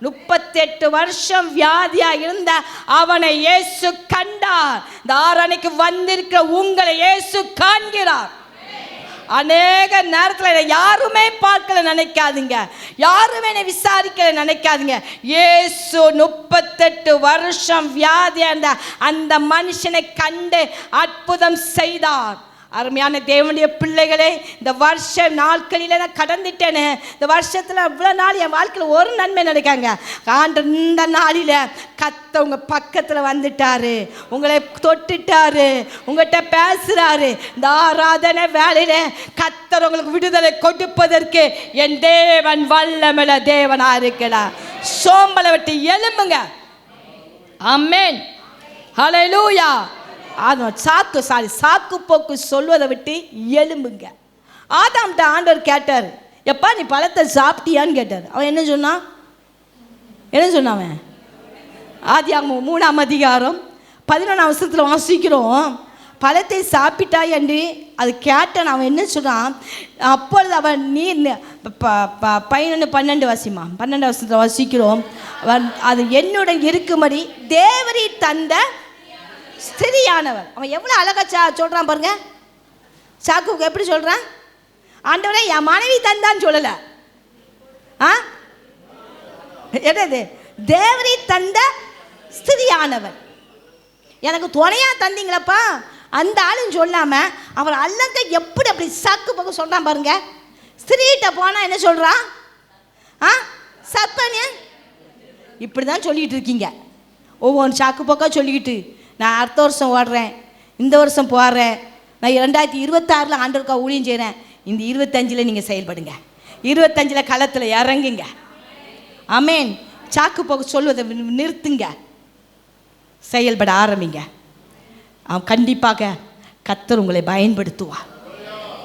38 வருஷம் வியாதியா இருந்த அவனை இயேசு கண்டார். இந்த ஆரணைக்கு வந்திருக்கிற உங்களை இயேசு காண்கிறார். அநேக நேரத்தில் யாருமே பார்க்கல நினைக்காதீங்க, யாருமே விசாரிக்கல நினைக்காதீங்க. இயேசு 38 வருஷம் வியாதியா இருந்த அந்த மனுஷனை கண்டு அற்புதம் செய்தார். அருமையான தேவனுடைய பிள்ளைகளே, இந்த வருஷ நாட்களில் நான் கடந்துட்டேன்னு, இந்த வருஷத்தில் இவ்வளோ நாள் என் வாழ்க்கையில் ஒரு நன்மை நடக்காங்க. ஆண்டு இந்த நாளில் கத்த உங்கள் பக்கத்தில் வந்துட்டாரு, உங்களை தொட்டுட்டாரு, உங்கள்கிட்ட பேசுகிறாரு. இந்த ஆராதனை வேலையில் கத்தர் உங்களுக்கு விடுதலை கொடுப்பதற்கு என் தேவன் வல்லமையுள்ள தேவனாக இருக்கிறார். சோம்பலை விட்டு எழும்புங்க. ஆமென். ஹல்லேலூயா. சாக்கு போக்கு சொல்வதை விட்டு எழும்புங்க. ஆதாம்கிட்ட ஆண்டவர் கேட்டார், எப்பா நீ பழத்தை சாப்பிட்டியான்னு கேட்டார். அவன் என்ன சொன்னான்? அவன் ஆதியாகமம் 3ஆம் அதிகாரம் 11ஆம் வசனத்தில் வாசிக்கிறோம். பழத்தை சாப்பிட்டாய் என்று அது கேட்டான். அவன் என்ன சொல்கிறான்? அப்பொழுது அவன் நீ 12 வாசிமா 12 வசனத்தில் வாசிக்கிறோம். அவன் அது என்னுடன் இருக்கும்படி தேவரி தந்த ஸ்திரியானவர். அவன் எவ்வளோ அழகா சொல்கிறான் பாருங்க. சாக்குக்கு எப்படி சொல்கிறான்? ஆண்டவரே என் மனைவி தந்தான்னு சொல்லலை. என்னது? தேவரி தந்த ஸ்திரியானவர். எனக்கு துணையா தந்தீங்களப்பா அந்த ஆளுன்னு சொல்லாமல் அவர் அல்லங்க எப்படி அப்படி சாக்கு போக்கு சொல்கிறான் பாருங்க. ஸ்திரீகிட்ட போனால் என்ன சொல்கிறான்? சப்பனு இப்படி தான் சொல்லிகிட்டு இருக்கீங்க. ஒவ்வொரு சாக்கு போக்கா சொல்லிக்கிட்டு நான் அடுத்த வருஷம் ஓடுறேன், இந்த வருஷம் போடுறேன், நான் 2026 ஆண்டவருக்கா ஊழியம் செய்கிறேன். இந்த 25 நீங்கள் செயல்படுங்க, 25 களத்தில் இறங்குங்க. ஆமென். சாக்கு போக்கு சொல்வதை நிறுத்துங்க, செயல்பட ஆரம்பிங்க. அவன் கண்டிப்பாக கர்த்தர் உங்களை பயன்படுத்துவார்.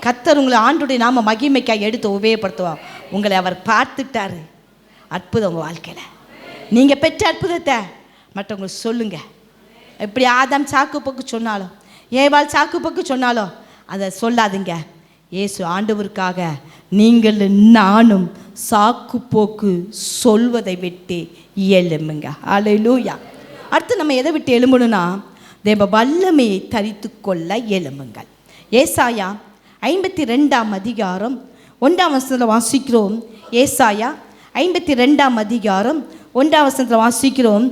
கர்த்தர் உங்களை ஆண்டுடைய நாம மகிமைக்காக எடுத்து உபயோகப்படுத்துவார். உங்களை அவர் பார்த்துட்டாரு. அற்புதம் உங்கள் வாழ்க்கையில். நீங்கள் பெற்ற அற்புதத்தை மற்றவங்களுக்கு சொல்லுங்கள். எப்படி ஆதாம் சாக்கு போக்கு சொன்னாலும், ஏவாள் சாக்கு போக்கு சொன்னாலும் அதை சொல்லாதுங்க. இயேசு ஆண்டவருக்காக நீங்கள் நானும் சாக்கு போக்கு சொல்வதை விட்டு எழும்புங்க. அல்லேலூயா. அடுத்து நம்ம எதை விட்டு எழும்பணும்னா, தேவ வல்லமையை தரித்து கொள்ள எழும்புங்கள். ஏசாயா 52ஆம் அதிகாரம் 1ஆம் வசனத்தில் வாசிக்கிறோம். ஏசாயா 52ஆம் அதிகாரம் 1ஆம் வசனத்தில் வாசிக்கிறோம்.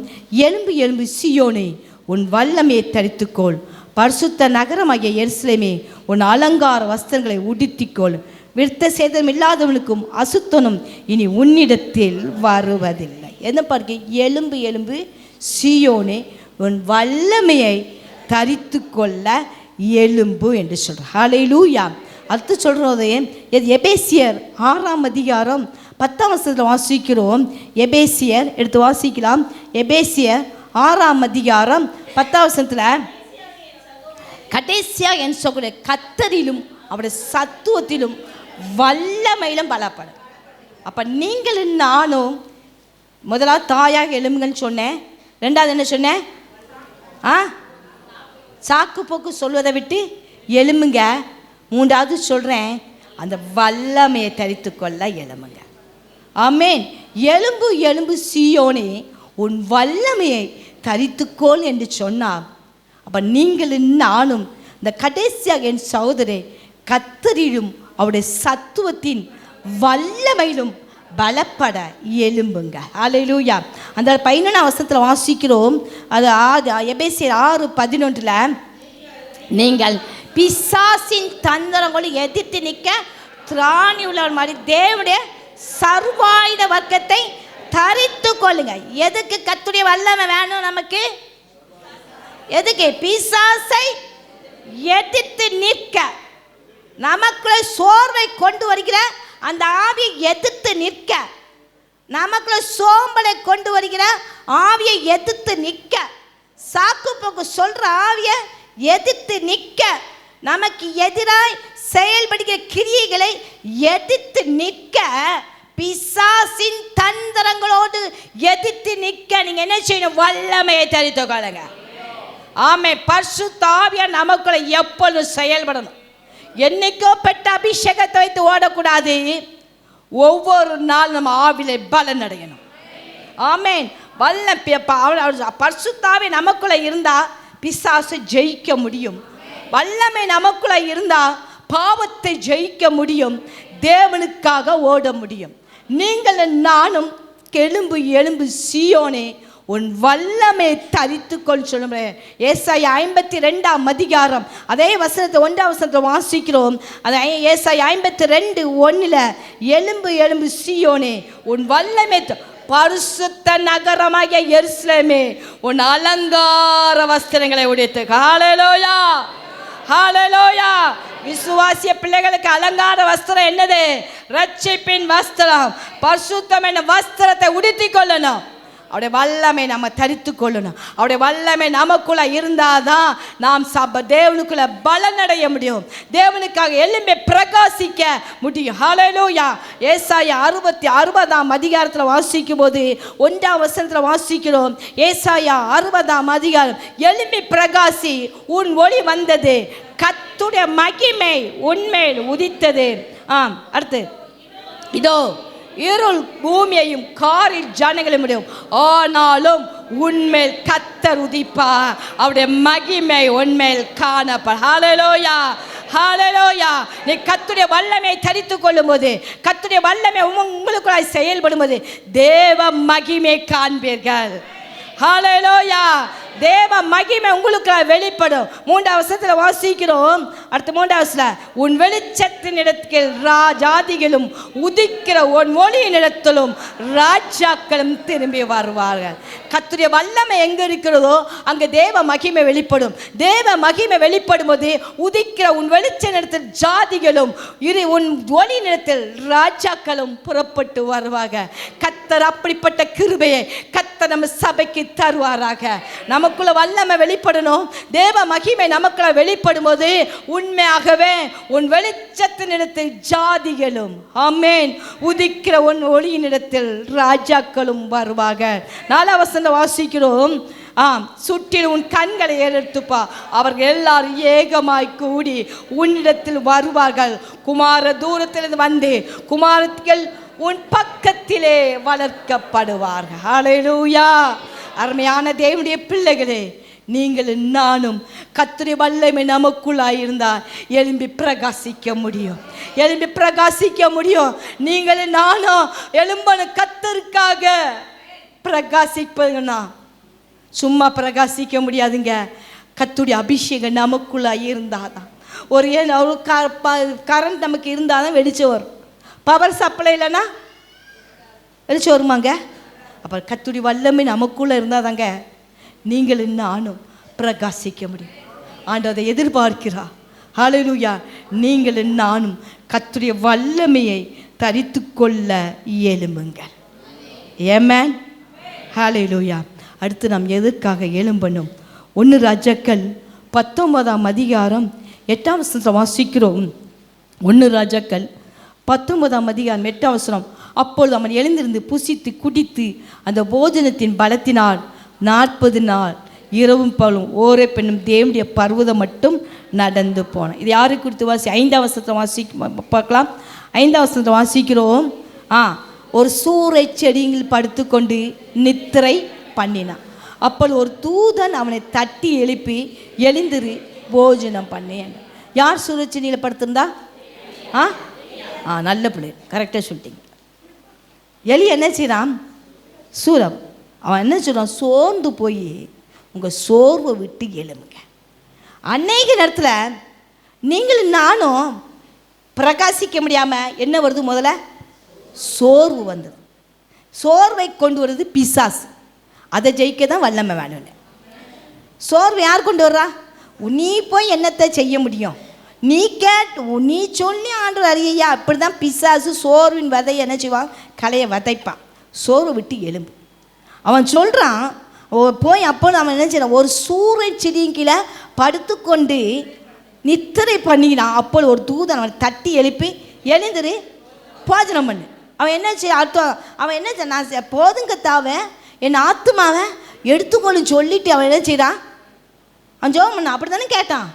எழும்பு எழும்பு சீயோனே, உன் வல்லமையை தரித்துக்கொள். பரிசுத்த நகரமாகிய எருசலேமே, உன் அலங்கார வஸ்திரங்களை உடுத்திக்கொள். விருத்த சேதம் இல்லாதவனுக்கும் அசுத்தனும் இனி உன்னிடத்தில் வருவதில்லை. என்ன பாருங்க? எலும்பு எலும்பு சீயோனே, உன் வல்லமையை தரித்து கொள்ள எலும்பு என்று சொல்கிறார். ஹல்லேலூயா. அடுத்து சொல்கிறதே எபேசியர் 6ஆம் அதிகாரம் 10ஆம் வசனத்தில் வாசிக்கிறோம். எபேசியர் எடுத்து வாசிக்கலாம். எபேசியர் 6ஆம் அதிகாரம் 10ஆம் வசனத்தில் கடைசியாக என் சொல்கிற கர்த்தரிலும் அவருடைய சத்துவத்திலும் வல்லமையிலும் பலப்படும். அப்போ நீங்களும் நானும் முதலாவது தாயாக எழும்புங்கன்னு சொன்னேன். ரெண்டாவது என்ன சொன்னேன்? சாக்கு போக்கு சொல்வதை விட்டு எழும்புங்க. மூன்றாவது சொல்கிறேன், அந்த வல்லமையை தரித்து கொள்ள எழும்புங்க. ஆமென். எலும்பு எலும்பு சீயோனே, உன் வல்லமையை தரித்துக்கோள் என்று சொன்னார். அப்போ நீங்களும் நானும் இந்த கடைசியாக என் சகோதரே கர்த்தரிலும் அவருடைய சத்துவத்தின் வல்லமையிலும் பலப்பட எழும்புங்க. அல்லேலூயா. அந்த 11ஆம் வசனத்தில் வாசிக்கிறோம். அது எபேசியர் 6:11 நீங்கள் பிசாசின் தந்திரங்களை எதிர்த்து நிற்க திராணி உள்ளவர் மாதிரி தேவனுடைய சர்வாயுத வர்க்கத்தை தரித்து கொள்ளுங்க. எதுக்கு கர்த்தருடைய வல்லமை வேணும் நமக்கு? எதுக்கு? பிசாசை எதிர்த்து நிற்க. நமக்குள்ள சோர்வை கொண்டு வருகிற அந்த ஆவியை எதிர்த்து நிற்க, நமக்குள்ள சோம்பலை கொண்டு வருகிற ஆவியை எதிர்த்து நிற்க, சாக்கு போக்கு சொல்ற ஆவியை எதிர்த்து நிற்க, நமக்கு எதிராய் செயல்படுகிற கிரியைகளை எதிர்த்து நிற்க, பிசாசின் தந்திரங்களோடு எதிர்த்து நிற்க நீங்க என்ன செய்யணும்? வல்லமையை தரித்து கொள்ளுங்க. ஆமே. பரிசுத்த ஆவியானவர் நமக்குள்ள எப்பொழுதும் செயல்படணும். என்னைக்கோ பெற்ற அபிஷேகத்தை வைத்து ஓடக்கூடாது. ஒவ்வொரு நாள் நம்ம ஆவிலே பலன் அடையணும். ஆமேன். பரிசுத்த ஆவி நமக்குள்ள இருந்தா பிசாசை ஜெயிக்க முடியும். வல்லமை நமக்குள்ள இருந்தா பாவத்தை ஜெயிக்க முடியும். தேவனுக்காக ஓட முடியும். நீங்கள் நானும் எழும்பு எழும்பு சீயோனே, உன் வல்லமை தரித்துக்கொள் சொல்லுறேன். ஏசாயா 52ஆம் அதிகாரம் அதே வசனத்தை 1ஆம் வசனத்தை வாசிக்கிறோம். அதை ஏசாயா 52:1 எலும்பு எலும்பு சீயோனே, உன் வல்லமை பரிசுத்த நகரமாகிய எருசலேமே, உன் அலங்கார வஸ்திரங்களை உடைத்து. ஹல்லேலூயா, ஹல்லேலூயா. விசுவாசிய பிள்ளைகளுக்கு அலங்கார வஸ்திரம் என்னது? ரட்சிப்பின் வஸ்திரம். பரிசுத்தம் என்ற வஸ்திரத்தை உடுத்திக் கொள்ளணும். அவருடைய வல்லமை நம்ம தரித்து கொள்ளணும். அவருடைய வல்லமை நமக்குள்ள இருந்தாதான் நாம் தேவனுக்குள்ள பலனடைய முடியும். தேவனுக்காக எழும்பி பிரகாசிக்க முடியும். ஹல்லேலூயா. ஏசாயா 60ஆம் அதிகாரத்தில் வாசிக்கும் போது 1ஆம் வசனத்தில் வாசிக்கிறோம். ஏசாயா 60ஆம் அதிகாரம், எழும்பி பிரகாசி, உன் ஒளி வந்தது, கர்த்தருடைய மகிமை உன்மேல் உதித்தது. அடுத்து, இதோ இருள் பூமியையும் காரில் ஜனங்களை முடியும், ஆனாலும் உன்மேல் கர்த்தர் உதிப்பார், அவருடைய மகிமை உன்மேல் காணப்படும். ஹல்லேலூயா, ஹல்லேலூயா. நீ கர்த்தருடைய வல்லமை தரித்து கொள்ளும் போது, கர்த்தருடைய வல்லமை உங்களுக்குள்ளாய் செயல்படும் போது தேவ மகிமை காண்பீர்கள். ஹல்லேலூயா. தேவ மகிமை உங்களுக்கு வெளிப்படும். 3ஆம் வசனத்தில் வாசிக்கிறோம். அடுத்த 3ஆம் வசனம், உன் வெளிச்சத்தின் இடத்தில் ஜாதிகளும் உதிக்கிற உன் ஒளியின் இடத்திலும் ராஜாக்களும் திரும்பி வருவார்கள். கர்த்தருடைய வல்லமை எங்க இருக்கிறதோ அங்கே தேவ மகிமை வெளிப்படும். தேவ மகிமை வெளிப்படும் போது உதிக்கிற உன் வெளிச்ச இடத்தில் ஜாதிகளும் உன் ஒளியின் இடத்தில் ராஜாக்களும் புறப்பட்டு வருவார்கள். கர்த்தர் அப்படிப்பட்ட கிருபையை கர்த்தர் நம்ம சபைக்கு தருவாராக. நமக்குள்ள வல்லமை வெளிப்படணும். தேவ மகிமை நமக்குள்ள வெளிப்படும் போது உண்மையாகவே உன் வெளிச்சத்தின் இடத்தில் ஜாதிகளும், ஆமென், உதிக்கிற உன் ஒளியின் இடத்தில் ராஜாக்களும் வருவார்கள். 4ஆம் வசனம் வாசிக்கிறோம். சுற்றிலும் உன் கண்களை ஏறெடுத்துப்பா, அவர்கள் எல்லாரும் ஏகமாய் கூடி உன்னிடத்தில் வருவார்கள். குமார தூரத்திலிருந்து வந்து குமாரத்திகள் உன் பக்கத்திலே வளர்க்கப்படுவார்கள். ஹல்லேலூயா. அருமையான தேவனுடைய பிள்ளைகளே, நீங்கள் நானும் கர்த்தருடைய வல்லமை நமக்குள்ளாய் இருந்தால் எழும்பி பிரகாசிக்க முடியும். எழும்பி பிரகாசிக்க முடியும். நீங்கள் நானும் எழும்பணும். கர்த்தருக்காக பிரகாசிப்பதுன்னா சும்மா பிரகாசிக்க முடியாதுங்க. கர்த்தருடைய அபிஷேகம் நமக்குள்ளாய் இருந்தாதான். ஒரு கரண்ட் நமக்கு இருந்தால் தான் வெளிச்சம் வரும். பவர் சப்ளை இல்லைன்னா வெளிச்சம் வருமாங்க? அப்போ கர்த்தருடைய வல்லமை நமக்குள்ளே இருந்தால் தாங்க நீங்களும் நானும் பிரகாசிக்க முடியும். ஆண்டவர் அதை எதிர்பார்க்கிறார். ஹல்லேலூயா. நீங்களும் நானும் கர்த்தருடைய வல்லமையை தரித்து கொள்ள எழும்புங்கள். ஆமென். ஹல்லேலூயா. அடுத்து நாம் எதற்காக எழும்பணும்? 1 ராஜாக்கள் 19ஆம் அதிகாரம் 8ஆம் வசனத்தில் வாசிக்கிறோம். 1 ராஜாக்கள் 19ஆம் அதிகாரம் 8ஆம் வசனம், அப்பொழுது அவன் எழுந்திருந்து புசித்து குடித்து அந்த போஜனத்தின் பலத்தினால் 40 நாள் இரவும் பகலும் ஓரே பெண்ணும் தேவனுடைய பர்வதம் மட்டும் நடந்து போனான். இது யாருக்கு குறித்து 5ஆம் வசனத்தை பார்க்கலாம். 5ஆம் வசனத்தை வாசிக்கிறோம். ஒரு சூறை செடியில் படுத்துக்கொண்டு நித்திரை பண்ணினான். அப்பொழுது ஒரு தூதன் அவனை தட்டி எழுப்பி எழுந்திரு போஜனம் பண்ணேன். யார் சூறை செடியில் படுத்திருந்தா? நல்ல பிள்ளை, கரெக்டாக சொல்லிட்டீங்க. எலி என்ன செய்கிறான்? சூரம். அவன் என்ன சொல்கிறான்? சோர்ந்து போய் உங்கள் சோர்வை விட்டு எழும்புங்க. அநேக நேரத்தில் நீங்களும் நானும் பிரகாசிக்க முடியாமல் என்ன வருது? முதல்ல சோர்வு வந்தது. சோர்வை கொண்டு வருது பிசாசு. அதை ஜெயிக்க தான் வல்லமை வேணும். சோர்வு யார் கொண்டு வர்றா? நீ போய் என்னத்தை செய்ய முடியும்? நீ சொல்லி ஆண்டவர் அறியா. அப்படி தான் பிசாசு சோர்வின் விதையை என்ன செய்வான்? கலையை விதைப்பான். சோர்வு விட்டு எலும்பு. அவன் சொல்கிறான் போய். அப்போ அவன் என்ன செய்யறான்? ஒரு சூறை செடியின் கீழே படுத்துக்கொண்டு நித்திரை பண்ணினான். அப்போ ஒரு தூதன் அவன் தட்டி எழுப்பி எழுந்திரு போஜனம் பண்ணு. அவன் என்ன செய்ய அர்த்தம்? அவன் என்ன செய்ய? நான் போதுங்க தாவன் என் ஆத்துமாவை எடுத்துக்கொள்ளு சொல்லிட்டு அவன் என்ன செய்கிறான்? அவன் ஜெபம் பண்ணான். அப்படி தானே கேட்டான்.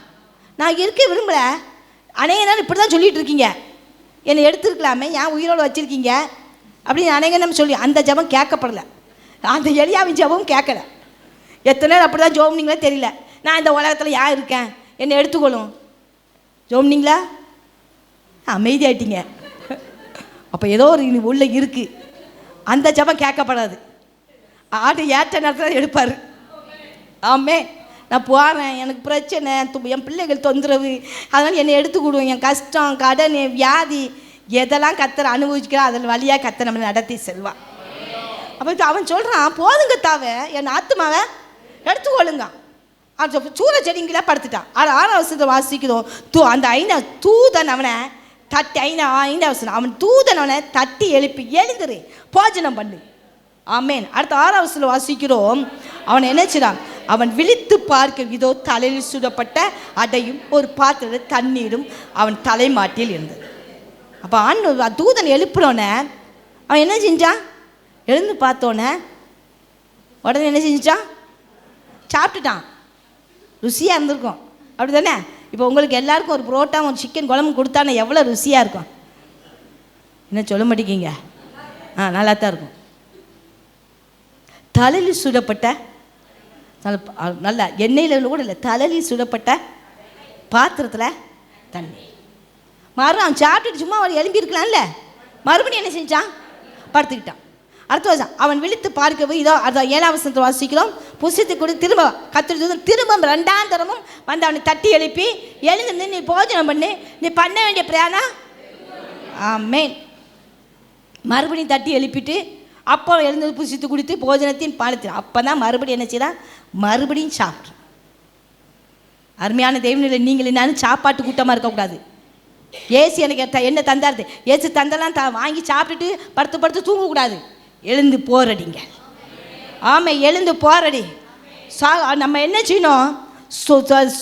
நான் இருக்க விரும்பலை, அநேக நேரம் இப்படி தான் சொல்லிகிட்டு இருக்கீங்க, என்னை எடுத்துருக்கலாமே, ஏன் உயிரோடு வச்சுருக்கீங்க அப்படின்னு அநேக நேரம் சொல்லி அந்த ஜெபம் கேட்கப்படலை. அந்த எலியாவின் ஜெபம் கேட்கல. எத்தனை நேரம் அப்படி தான் ஜோம்னீங்களே தெரியல. நான் இந்த உலகத்தில் யார் இருக்கேன், என்னை எடுத்துக்கொள்ளும் ஜோம்னீங்களா? அமைதியாயிட்டீங்க. அப்போ ஏதோ ஒரு உள்ள இருக்குது. அந்த ஜெபம் கேட்கப்படாது. ஆடு ஏற்ற நேரத்தில் எடுப்பார். ஆமே, நான் போகிறேன், எனக்கு பிரச்சனை, என் பிள்ளைகள் தொந்தரவு, அதனால் என்னை எடுத்துக்கிடுவோம். என் கஷ்டம், கடன், வியாதி எதெல்லாம் கத்தரை அனுபவிக்கிறா அதில் வழியாக கத்தரை நம்ம நடத்தி செல்வான். அப்போ அவன் சொல்கிறான், போதுங்க தாவை என் ஆத்துமாவை எடுத்துக்கொள்ளுங்க. அவன் சூற செடிங்களா படுத்துட்டான். 6ஆம் வசனத்தை வாசிக்கிறோம். அந்த 5ஆம் தூதன் அவனை தட்டி 5ஆம் வசனம், அவன் தூதன் அவனை தட்டி எழுப்பி எழுந்துரு போஜனம் பண்ணு. ஆமேன். அடுத்த 6வது வசனத்தில் வாசிக்கிறோம், அவன் என்ன செய்றான், அவன் விழித்து பார்க்க இதோ தலையில் சுடப்பட்ட அடையும் ஒரு பாத்திரத்தில் தண்ணீரும் அவன் தலைமாட்டில் இருந்தது. அப்போ தூதன் எழுப்பினோன்னே அவன் என்ன செஞ்சான், எழுந்து பார்த்தோன்னே உடனே என்ன செஞ்சான், சாப்பிட்டுட்டான். ருசியாக இருந்திருக்கும், அப்படி தானே? இப்போ உங்களுக்கு எல்லாருக்கும் ஒரு புரோட்டா ஒரு சிக்கன் குழம்பு கொடுத்தானே எவ்வளோ ருசியாக இருக்கும். என்ன சொல்ல மாட்டேங்கிங்க? நல்லா தான் இருக்கும். தலையில் சுடப்பட்ட நல்ல எண்ணெயில் கூட இல்லை, தலையில் சுடப்பட்ட பாத்திரத்தில் தண்ணி. மறுபடியும் அவன் சாப்பிட்டுட்டு சும்மா அவன் எழும்பியிருக்கலாம்ல, மறுபடியும் என்ன செஞ்சான், படுத்துக்கிட்டான். அடுத்த வருஷம் அவன் விழித்து பார்க்கவே இதோ அதான் 7வது வசனத்தை வாசிக்கிறோம், புசித்து கூட திரும்ப கத்திரி திரும்ப 2ஆம் தரமும் வந்து அவனை தட்டி எழுப்பி எழுந்து நீ போஜனம் பண்ணி நீ பண்ண வேண்டிய பிரயாணம். ஆமேன். மறுபடியும் தட்டி எழுப்பிட்டு அப்போ எழுந்து புசித்து குடித்து போஜனத்தின் பாலத்தில் அப்போ தான் மறுபடியும் என்ன செய்யலாம், மறுபடியும் சாப்பிட்றோம். அருமையான தேவனில் நீங்கள் என்னாலும் சாப்பாட்டு கூட்டமாக இருக்கக்கூடாது. ஏசு எனக்கு என்ன தந்தாரு, ஏசு தந்தெல்லாம் வாங்கி சாப்பிட்டுட்டு படுத்து படுத்து தூங்கக்கூடாது. எழுந்து போரடிங்க. ஆமாம், எழுந்து போரடி. நம்ம என்ன செய்யணும்,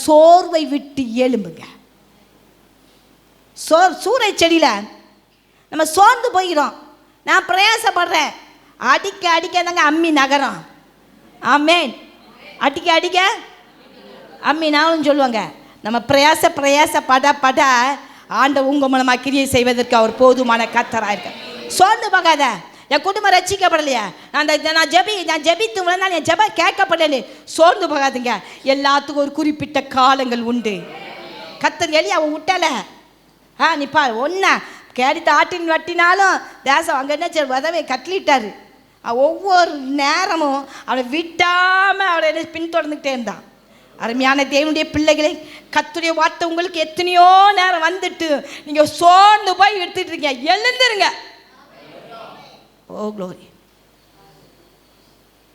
சோர்வை விட்டு எழும்புங்க. சூறை செடியில் நம்ம சோர்ந்து போயிடும். நான் பிரயாசப்படுறேன், அடிக்க அடிக்க தாங்க அம்மி நகரம். ஆமேன். அடிக்க அடிக்க அம்மி நானும் சொல்லுவாங்க. நம்ம பிரயாசப்பட பட ஆண்டவர் உங்கள் மூலமாக கிரியை செய்வதற்கு அவர் போதுமான கர்த்தராக இருக்க. சோர்ந்து போகாத. என் குடும்பம் ரட்சிக்கப்படலையா, நான் ஜெபித்து என் ஜெப கேட்கப்படலே, சோர்ந்து போகாதுங்க. எல்லாத்துக்கும் ஒரு குறிப்பிட்ட காலங்கள் உண்டு. கர்த்தர் எலியாவை விட்டலை. நிப்பா ஒன்றா கேடித்து ஆட்டின் வட்டினாலும் தேசம் அங்கே என்ன சரி உதவை கட்டளிட்டார். ஒவ்வொரு நேரமும் அவனை விட்டாமல் அவனை என்ன பின்தொடர்ந்துக்கிட்டே இருந்தான். அருமையான தேவனுடைய பிள்ளைகளை, கர்த்தருடைய வார்த்தை உங்களுக்கு எத்தனையோ நேரம் வந்துட்டு நீங்கள் சோர்ந்து போய் எடுத்துட்டு இருக்கீங்க. எழுந்துருங்க. Oh glory.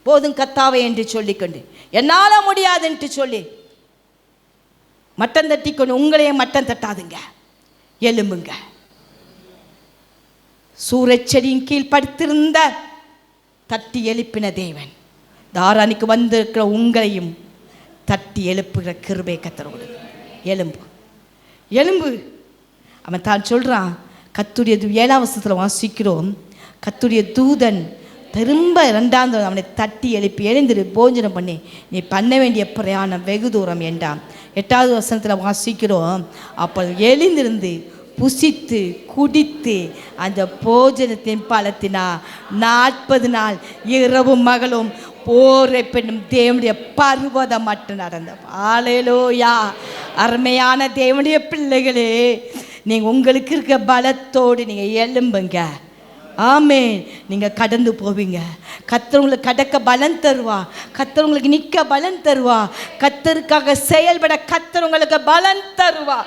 போதும் கர்த்தாவே என்று சொல்லிக்கொண்டு என்னால் முடியாதுன்ட்டு சொல்லி மட்டம் தட்டிக்கொண்டு உங்களையே மட்டம் தட்டாதுங்க. எழும்புங்க. சூரச்செடியின் கீழ் படுத்திருந்த தட்டி எழுப்பின தேவன் தாரானிக்கு வந்திருக்கிற உங்களையும் தட்டி எழுப்புகிற கிருபை கர்த்தரோடு. எலும்பு எலும்பு. அவன் தான் சொல்கிறான். கர்த்தருடைய 7ஆம் வசனத்தில் வாசிக்கிறோம், கர்த்தருடைய தூதன் திரும்ப 2ஆம் அவனை தட்டி எழுப்பி எழுந்திரு போஜனம் பண்ணி நீ பண்ண வேண்டிய பிரயாணம் வெகு தூரம் என்றான். 8வது வசனத்தில் வாசிக்கிறோம், அப்போ எழுந்திருந்து புசித்து குடித்து அந்த போஜனத்தின் பலத்தினா 40 நாள் இரவும் மகளும் போரை பெண்ணும் தேவனுடைய பர்வதம் மட்டும் நடந்த. ஹல்லேலூயா. அருமையான தேவனுடைய பிள்ளைகளே, நீங்கள் உங்களுக்கு இருக்க பலத்தோடு நீங்கள் எழும்புங்க. ஆமேன். நீங்கள் கடந்து போவீங்க. கர்த்தர் உங்களுக்கு கடக்க பலன் தருவா. கர்த்தர் உங்களுக்கு நிற்க பலன் தருவா. கர்த்தருக்காக செயல்பட கர்த்தர் உங்களுக்கு பலன் தருவா.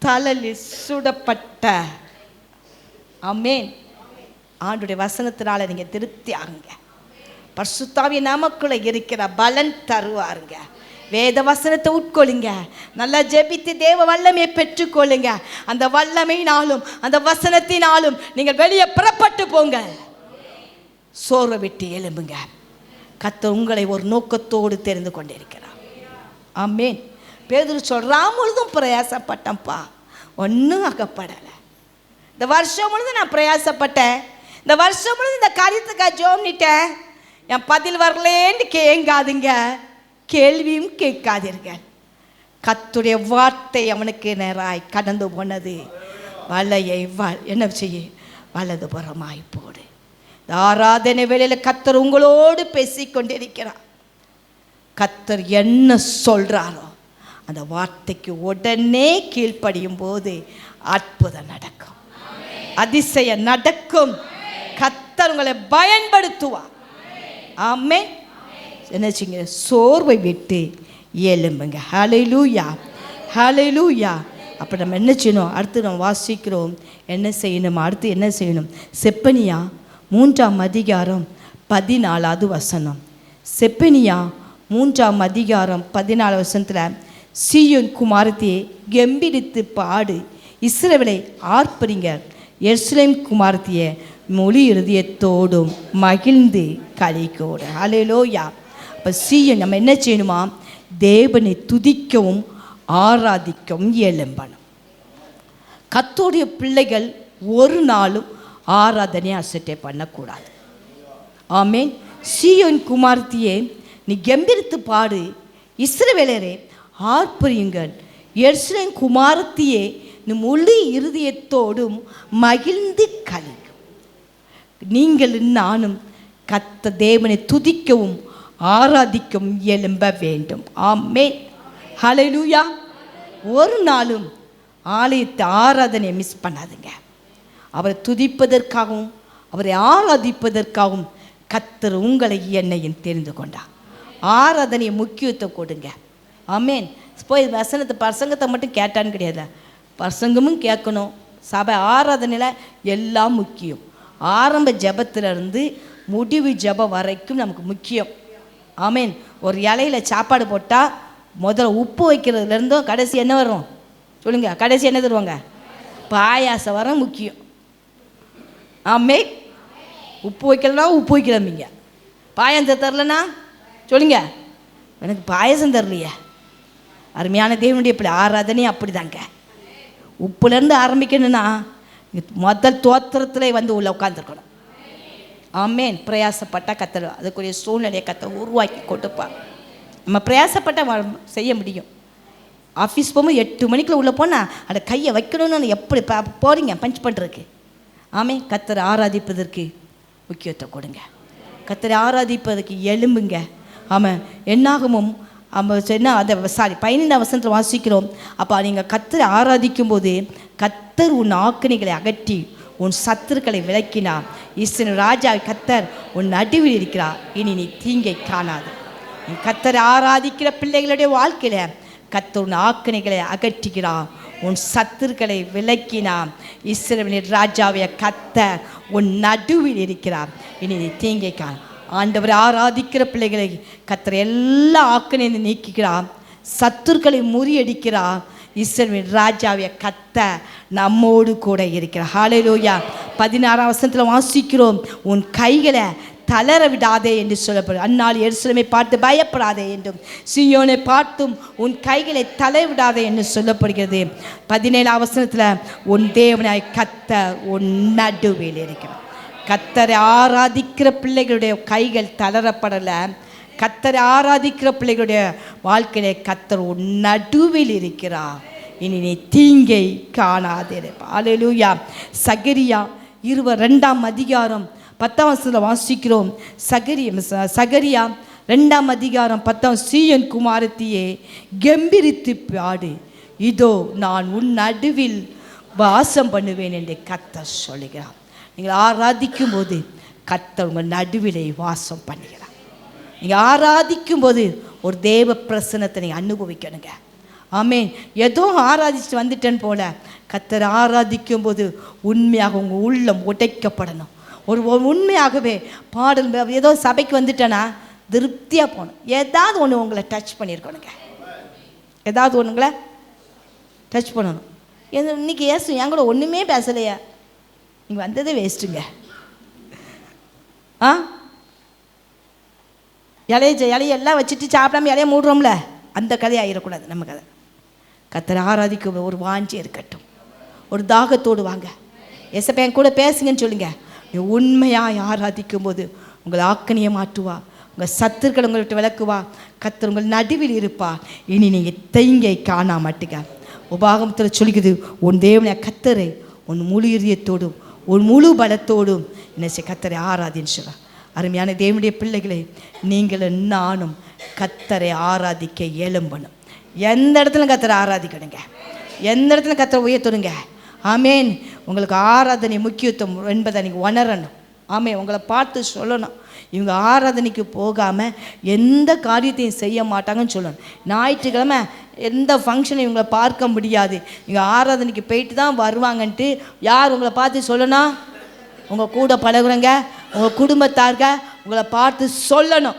தலையில் சுடப்பட்ட ஆமேன் ஆண்டுடைய வசனத்தினால நீங்கள் திருப்தி ஆகுங்க. பரிசுத்தாவிய நமக்குள்ள இருக்கிற பலன் தருவாருங்க. வேத வசனத்தை உட்கொள்ளுங்க. நல்லா ஜெபித்து தேவ வல்லமையை பெற்றுக்கொள்ளுங்க. அந்த வல்லமையினாலும் அந்த வசனத்தினாலும் நீங்கள் வெளியே புறப்பட்டு போங்க. சோர்வை விட்டு எழும்புங்க. கர்த்தர் உங்களை ஒரு நோக்கத்தோடு தெரிந்து கொண்டிருக்கிறார். ஆமேன். பேதுரு சொல்கிறான், முழுதும் பிரயாசப்பட்டேன்ப்பா, ஒன்றும் ஆகப்படலை. இந்த வருஷம் முழுதும் நான் பிரயாசப்பட்டேன். இந்த வருஷம் முழுதும் இந்த காரியத்துக்காக ஜோம்னிட்டேன். என் பதில் வரலேன்னு கேட்காதுங்க, கேள்வியும் கேட்காதீர்கள். கர்த்தருடைய வார்த்தை அவனுக்கு நேராய் கடந்து போனது. வலையை என்ன செய்ய, வலது புறமாய் போடு. ஆராதனை வேளையில் கர்த்தர் உங்களோடு பேசிக்கொண்டிருக்கிறார். கர்த்தர் என்ன சொல்கிறாரோ அந்த வார்த்தைக்கு உடனே கீழ்ப்படியும் போது அற்புதம் நடக்கும், அதிசயம் நடக்கும். கர்த்தர் உங்களை பயன்படுத்துவார். ஆமென். என்ன செய்யுங்க, சோர்வை விட்டு எழும்புங்க. ஹல்லேலூயா, ஹல்லேலூயா. அப்போ நம்ம என்ன செய்யணும், அடுத்து நம்ம வாசிக்கிறோம் என்ன செய்யணும், அடுத்து என்ன செய்யணும். செப்பனியா 3ஆம் அதிகாரம் 14வது வசனம். செப்பனியா 3ஆம் அதிகாரம் 14 வசனத்தில், சீயோன் குமாரத்தியே கெம்பீரித்து பாடு, இஸ்ரவேலை ஆர்ப்பரிங்க, எருசலேம் குமாரத்தியே முழு இருதயத்தோடும் மகிழ்ந்து களிக்கூடு. ஹல்லேலூயா. அப்போ சீயோன் நம்ம என்ன செய்யணுமா? தேவனை துதிக்கவும் ஆராதிக்கவும் எழும்பணும். கர்த்தருடைய பிள்ளைகள் ஒரு நாளும் ஆராதனையை அசட்டை பண்ணக்கூடாது. ஆமென். சீயோன் குமாரத்தியே, நீ கெம்பீரித்து பாடு, இஸ்ரவேலரே ஆர்ப்பரியுங்கள், எருசலேம் குமாரத்தியே நீ முழு இருதயத்தோடும் மகிழ்ந்து களி. நீங்கள் நானும் தேவனை துதிக்கவும் ஆராதிக்கவும் எழும்ப வேண்டும். ஆமென். ஹல்லேலூயா. ஒரு நாளும் ஆலயத்தை ஆராதனையை மிஸ் பண்ணாதுங்க. அவரை துதிப்பதற்காகவும் அவரை ஆராதிப்பதற்காகவும் கர்த்தர் உங்களை என்னையும் தெரிந்து கொண்டார். ஆராதனையை முக்கியத்துவம் கொடுங்க. ஆமென். போய் பிரசங்கத்தை மட்டும் கேட்டான்னு கிடையாது, பிரசங்கமும் கேட்கணும். சபை ஆராதனையில் எல்லாம் முக்கியம். ஆரம்ப ஜெபத்திலிருந்து முடிவு ஜெபம் வரைக்கும் நமக்கு முக்கியம். ஆமென். ஒரு இலையில சாப்பாடு போட்டால் முதல்ல உப்பு வைக்கிறதுலேருந்தும் கடைசி என்ன வரும் சொல்லுங்க? கடைசி என்ன தருவாங்க? பாயாசம் வர முக்கியம். ஆமென். உப்பு வைக்கலன்னா உப்பு வைக்கிறீங்க, பாயாசம் தரலன்னா சொல்லுங்க எனக்கு பாயசம் தரலையே. அருமையான தேவனுடைய பிள்ளை, ஆராதனை அப்படிதாங்க. உப்புலேருந்து ஆரம்பிக்கணும்னா முதல் தோத்திரத்தில் வந்து உள்ள உட்காந்துருக்கணும். ஆமென். பிரயாசப்பட்டால் கர்த்தர் அதுக்குரிய சூழ்நிலையை கர்த்தர் உருவாக்கி கொடுப்பார். நம்ம பிரயாசப்பட்டால் செய்ய முடியும். ஆஃபீஸ் போகும்போது 8 மணிக்குள்ள உள்ளே போனால் அதை கையை வைக்கணும்னு எப்படி போகிறீங்க பஞ்ச் பண்ணுறதுக்கு? ஆமென். கர்த்தரை ஆராதிப்பதற்கு முக்கியத்துவம் கொடுங்க. கர்த்தரை ஆராதிப்பதற்கு எழும்புங்க. ஆமாம். என்னாகமும் சொன்ன அதை 15ஆம் வசனத்தில் வாசிக்கிறோம். அப்போ நீங்கள் கர்த்தரை ஆராதிக்கும் போது கர்த்தர் உன் ஆக்கினைகளை அகற்றி உன் சத்துருக்களை விலக்கினார். இஸ்ரவேல் ராஜா கர்த்தர் உன் நடுவில் இருக்கிறார், இனி நீ தீங்கை காணாது. நீ கர்த்தரை ஆராதிக்கிற பிள்ளைகளுடைய வாழ்க்கையில் கர்த்தர் உன் ஆக்கினைகளை அகற்றுகிறார், உன் சத்துருக்களை விலக்கினார். இஸ்ரவேலின் ராஜாவிய கர்த்தர் உன் நடுவில் இருக்கிறார், இனி நீ தீங்கை காண. ஆண்டவரை ஆராதிக்கிற பிள்ளைகளை கர்த்தர் எல்லா ஆக்கினையும் நீக்குகிறார், சத்துருக்களை முறியடிக்கிறார். இஸ்ரவேல் ராஜாவிய கர்த்தர் நம்மோடு கூட இருக்கிறார். ஹல்லேலூயா. 16ஆம் வசனத்தில் வாசிக்கிறோம், உன் கைகளை தளர விடாதே என்று சொல்லப்படும். அந்நாள் எருசலேமை பார்த்து பயப்படாதே என்றும் சீயோனை பார்த்தும் உன் கைகளை தளர விடாதே என்று சொல்லப்படுகிறது. 17ஆம் வசனத்தில் உன் தேவனாய் கர்த்தர் உன் நடுவில் இருக்கிறார். கர்த்தரை ஆராதிக்கிற பிள்ளைகளுடைய கைகள் தளரப்படலை. கர்த்தரை ஆராதிக்கிற பிள்ளைகளுடைய வாழ்க்கையிலே கர்த்தர் உன் நடுவில் இருக்கிறார், இனி நீ தீங்கை காணாதே. அல்லேலூயா. சகரியா 22ஆம் அதிகாரம் 10ஆம் வசனத்தில் வாசிக்கிறோம். சகரியா 2ஆம் அதிகாரம் 10ஆம் சீயோன் குமாரத்தியே கெம்பீரித்து பாடு, இதோ நான் உன் நடுவில் வாசம் பண்ணுவேன் என்று கர்த்தர் சொல்லுகிறார். நீங்கள் ஆராதிக்கும் போது கர்த்தர் உங்கள் நடுவிலே வாசம் பண்ணுகிறார். நீங்கள் ஆராதிக்கும் போது ஒரு தேவ பிரசன்னத்தை நீங்கள் அனுபவிக்கணுங்க. ஆமென். ஏதோ ஆராதிச்சுட்டு வந்துட்டேன்னு போல கர்த்தரை ஆராதிக்கும் போது உண்மையாக உங்கள் உள்ளம் உடைக்கப்படணும். ஒரு உண்மையாகவே பாடல் ஏதோ சபைக்கு வந்துட்டேன்னா திருப்தியாக போகணும். ஏதாவது ஒன்று உங்களை டச் பண்ணியிருக்கணுங்க. ஏதாவது ஒன்றுங்களை டச் பண்ணணும். இன்னைக்கு ஏசு என் கூட ஒன்றுமே பேசலையா, நீங்கள் வந்ததே வேஸ்ட்டுங்க. இலையெல்லாம் வச்சுட்டு சாப்பிடாம இலையை மூடுறோம்ல, அந்த கதை ஆகிடக்கூடாது நம்ம கதை. கர்த்தரை ஆராதிக்க ஒரு வாஞ்சி இருக்கட்டும், ஒரு தாகத்தோடு வாங்க. என் கூட பேசுங்கன்னு சொல்லுங்க. நீ உண்மையாக ஆராதிக்கும் போது உங்களை ஆக்கணியை மாற்றுவா, உங்கள் சத்துருக்களை உங்கள்கிட்ட விளக்குவா. கர்த்தர் உங்கள் நடுவில் இருப்பா, இனி நீங்கள் தீங்கை காணா மாட்டுங்க. உபாகமத்தில் சொல்லிக்குது, உன் தேவனை கர்த்தரை உன் முழு இதயத்தோடும் உன் முழு பலத்தோடும் என்ன கர்த்தரை ஆராதின்னு சொல்ல. அருமையான தேவனுடைய பிள்ளைகளை, நீங்களும் நானும் கர்த்தரை ஆராதிக்க எழும்பணும். எந்த இடத்துல கர்த்தரை ஆராதிக்கணுங்க, எந்த இடத்துல கர்த்தரை உயர்த்தணுங்க. ஆமேன். உங்களுக்கு ஆராதனை முக்கியத்துவம் என்பதை நீங்கள் உணரணும். ஆமேன். உங்களை பார்த்து சொல்லணும், இவங்க ஆராதனைக்கு போகாமல் எந்த காரியத்தையும் செய்ய மாட்டாங்கன்னு சொல்லணும். ஞாயிற்றுக்கிழமை எந்த ஃபங்க்ஷனையும் இவங்களை பார்க்க முடியாது, இவங்க ஆராதனைக்கு போயிட்டு தான் வருவாங்கன்ட்டு யார் உங்களை பார்த்து சொல்லணும்? உங்கள் கூட பழகுறங்க, உங்கள் குடும்பத்தார்க உங்களை பார்த்து சொல்லணும்.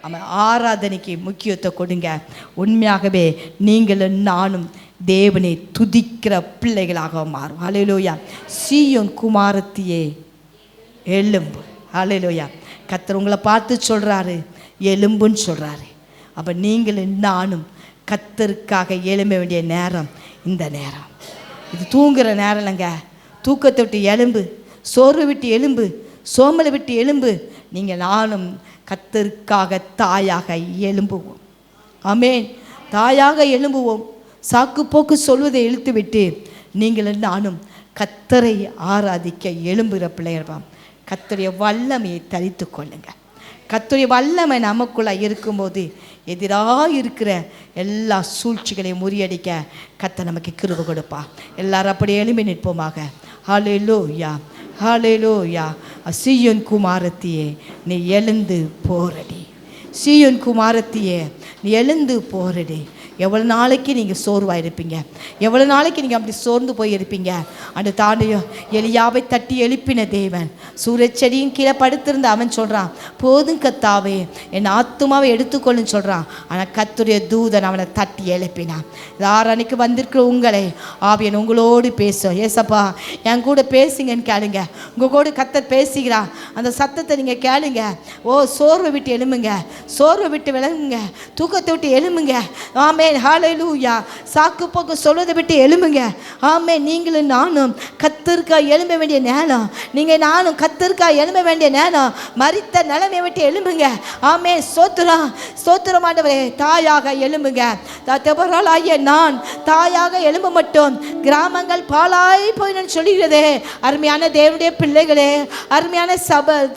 ஆமாம். ஆராதனைக்கு முக்கியத்துவம் கொடுங்க. உண்மையாகவே நீங்களும் நானும் தேவனை துதிக்கிற பிள்ளைகளாக மாறும். அல்லேலூயா. சீயோன் குமாரத்தியே எலும்பு. ஹல்லேலூயா. கர்த்தர் உங்களை பார்த்து சொல்கிறாரு, எலும்புன்னு சொல்கிறாரு. அப்போ நீங்களும் நானும் கர்த்தருக்காக எழும்ப வேண்டிய நேரம் இந்த நேரம். இது தூங்குகிற நேரம் இல்லைங்க. தூக்கத்தை விட்டு எலும்பு, சோர்வை விட்டு எலும்பு, சோம்பலை விட்டு எலும்பு. நீங்கள் நானும் கர்த்தருக்காக தாயாக எழும்புவோம். ஆமென். தாயாக எழும்புவோம். சாக்கு போக்கு சொல்வதை இழுத்து விட்டு நீங்களும் நானும் கர்த்தரை ஆராதிக்க எழும்புகிற பிள்ளைகளாம். கர்த்தருடைய வல்லமையை தரித்து கொள்ளுங்க. கர்த்தருடைய வல்லமை நமக்குள்ளே இருக்கும்போது எதிராக இருக்கிற எல்லா சூழ்ச்சிகளையும் முறியடிக்க கர்த்தர் நமக்கு கிருபை கொடுப்பா. எல்லாரும் அப்படி எழும்பி நிற்போமாக. ஹல்லேலூயா, ஹல்லேலூயா. சீயோன் குமாரத்தியே நீ எழுந்து போரடி. சீயோன் குமாரத்தியே நீ எழுந்து போரடி. எவ்வளோ நாளைக்கு நீங்கள் சோர்வாக இருப்பீங்க? எவ்வளோ நாளைக்கு நீங்கள் அப்படி சோர்ந்து போயிருப்பீங்க? அந்த தாண்டியோ எலியாவை தட்டி எழுப்பின தேவன் சூரச்செடியின் கீழே படுத்திருந்த அவன் சொல்கிறான், போதும் கத்தாவே என் ஆத்துமாவை எடுத்துக்கொள்ளுன்னு சொல்கிறான். ஆனால் கர்த்தருடைய தூதன் அவனை தட்டி எழுப்பினான். யார் அன்னைக்கு வந்திருக்கிற உங்களை ஆவியன் உங்களோடு பேசும். ஏசப்பா என் கூட பேசுங்கன்னு கேளுங்க. உங்கள் கூட கர்த்தர் பேசுகிறான். அந்த சத்தத்தை நீங்கள் கேளுங்க. ஓ, சோர்வை விட்டு எழும்புங்க, சோர்வை விட்டு விளங்குங்க, தூக்கத்தை விட்டு எழும்புங்க. ஆமென். ஹல்லேலூயா. சாக்கு போக்கு சொல்வதை விட்டு எழும்புங்க. ஆமென். நீங்களும் நானும் கர்த்தருக்காக எழும்ப வேண்டிய நேரம். நீங்கள் நானும் கர்த்தருக்காக எழும்ப வேண்டிய நேரம். மரித்த நிலைமையை விட்டு எழும்புங்க. ஆமென். ஸ்தோத்திரம், ஸ்தோத்திரம் ஆண்டவரே. தாயாக எழும்புங்க. தபராளாகிய நான் தாயாக எழும்ப மட்டும் கிராமங்கள் பாழாய் போயின்னு சொல்லுகிறதே. அருமையான தேவனுடைய பிள்ளைகளே, அருமையான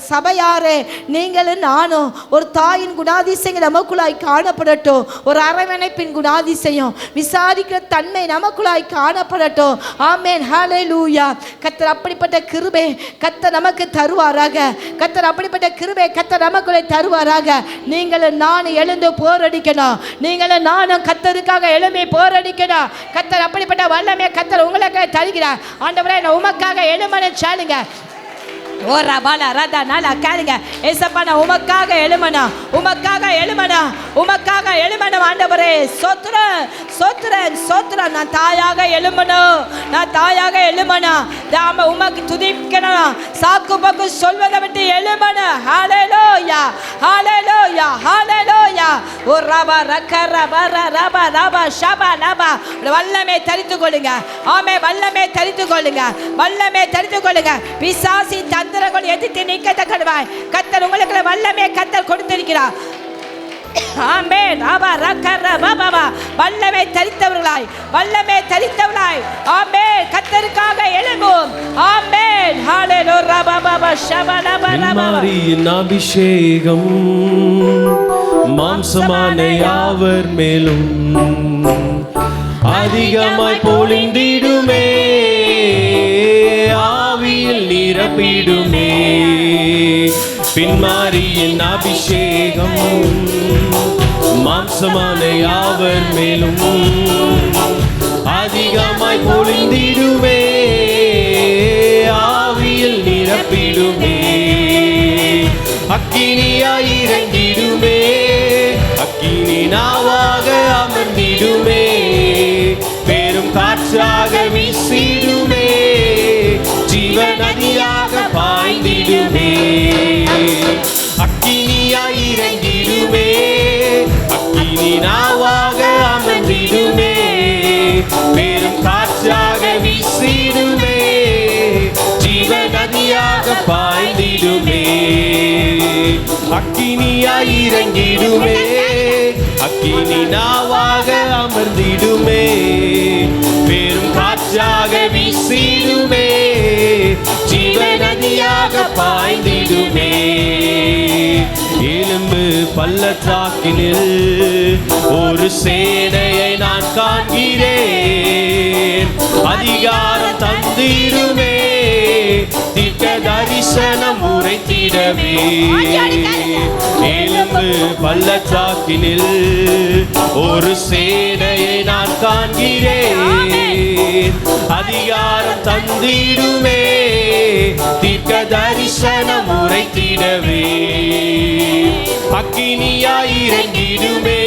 சபையாரே, நீங்களும் நானும் ஒரு தாயின் குணாதிசயங்கள் நமக்குள்ளாய் காணப்படட்டும். ஒரு அரவணைப்பின் குணாதிசயம், விசாரிக்கிற தன்மை நமக்குள்ளாய் காணப்படட்டும். ஆமென். ஹல்லேலூயா. கர்த்தர் அப்படிப்பட்ட கிருபை கர்த்தர் நமக்கு தருவாராக. கர்த்தர் அப்படிப்பட்ட கிருபை கர்த்தர் நமக்குள்ளே தருவாராக. நீங்களும் நானும் எழுந்து போரடிக்கணும். நீங்களும் நானும் கர்த்தருக்காக எழும்பி போரடிக்கணும். கர்த்தர் அப்படிப்பட்ட வல்லமை கர்த்தர் உங்களுக்கு தருகிறார். ஆண்டவரே நான் உமக்காக எழும்பன்னு சொல்லுங்க. ஓ ரபாலா ரதா நாளா கேளுங்க. ஏசப்பா நான் உமக்காக எழுமனா, உமக்காக எழுமனா, உமக்காக எழுமனா. ஆண்டவரே சோத்ரன் சோத்ரன் சோத்ரன். நான் தாயாக எழுமணும், நான் தாயாக எழுமனா. தாம உமக்கு துதிக்கணும். சாக்கு பக்கு சொல்வதை விட்டு எழுமனா. ஹல்லேலூயா, ஹல்லேலூயா, ஹல்லேலூயா. ஓ ரபா ரக்கர பர ரபா ரபா ஷபா நபா. வல்லமை தரித்து கொள்ளுங்க. ஆமே, வல்லமை தரித்து கொள்ளுங்க, வல்லமை தரித்து கொள்ளுங்க. பிசாசி தந்திரங்கள் எதிர்த்து நிற்கத்தக்கவாய் கர்த்தர் உங்களுக்கு வல்லமை கர்த்தர் கொடுத்திருக்கிறார். ஆமென். ஆபா ரக்கர பாபா. வல்லமை தரித்தவர்களாய், வல்லமை தரித்தவர்களாய். ஆமென். கர்த்தருக்காக எழும்பும். ஆமென். ஹல்லேலூயா. பாபா ஷபல பாபா. மரியின் அபிஷேகம் மாம்சமான யாவர் மேலும் அதிகமாய் பொழிந்திடுமே. ஆவியில் நிரப்பிடுமே. பின்மாரியின் அபிஷேகம் மாம்சமான யாவர் மேலும் அதிகமாய் பொழிந்திடுமே. ஆவியில் நிரப்பிடுமே. அக்கினியாய் இறங்கிடுமே. அக்கினி நாவாக அமர்ந்திடுமே. பெரும் காற்றாக வீசிடுமே. ஜீவ நதியாக பாய்ந்திடுமே. அக்கினியாய் இறங்கிடுமே. அக்கினி நாவாக அமர்ந்திடுமே. பெரும் காற்றாக வீசிடுமே. ஜீவ நதியாக பாய்ந்திடுமே. அக்கினியாய் இறங்கிடுமே. அக்கினி நாவாக அமர்ந்திடுமே. பெரும் காற்றாக வீசிடுமே. ஜீவ நதியாக பாய்ந்திடுமே. எலும்பு பள்ளத்தாக்கினில் ஒரு சேனையை நான் காண்கிறேன். அதிகாரம் தந்திடுமே. தீர்க்க தரிசனம் உரைத்திடவே. எலும்பு பள்ளத்தாக்கினில் ஒரு சேனையை நான் காண்கிறேன். அதிகாரம் தந்திடுமே. தீர்க்க தரிசனம் உரைத்திடவே. அக்கினியாய் இறங்கிடுமே.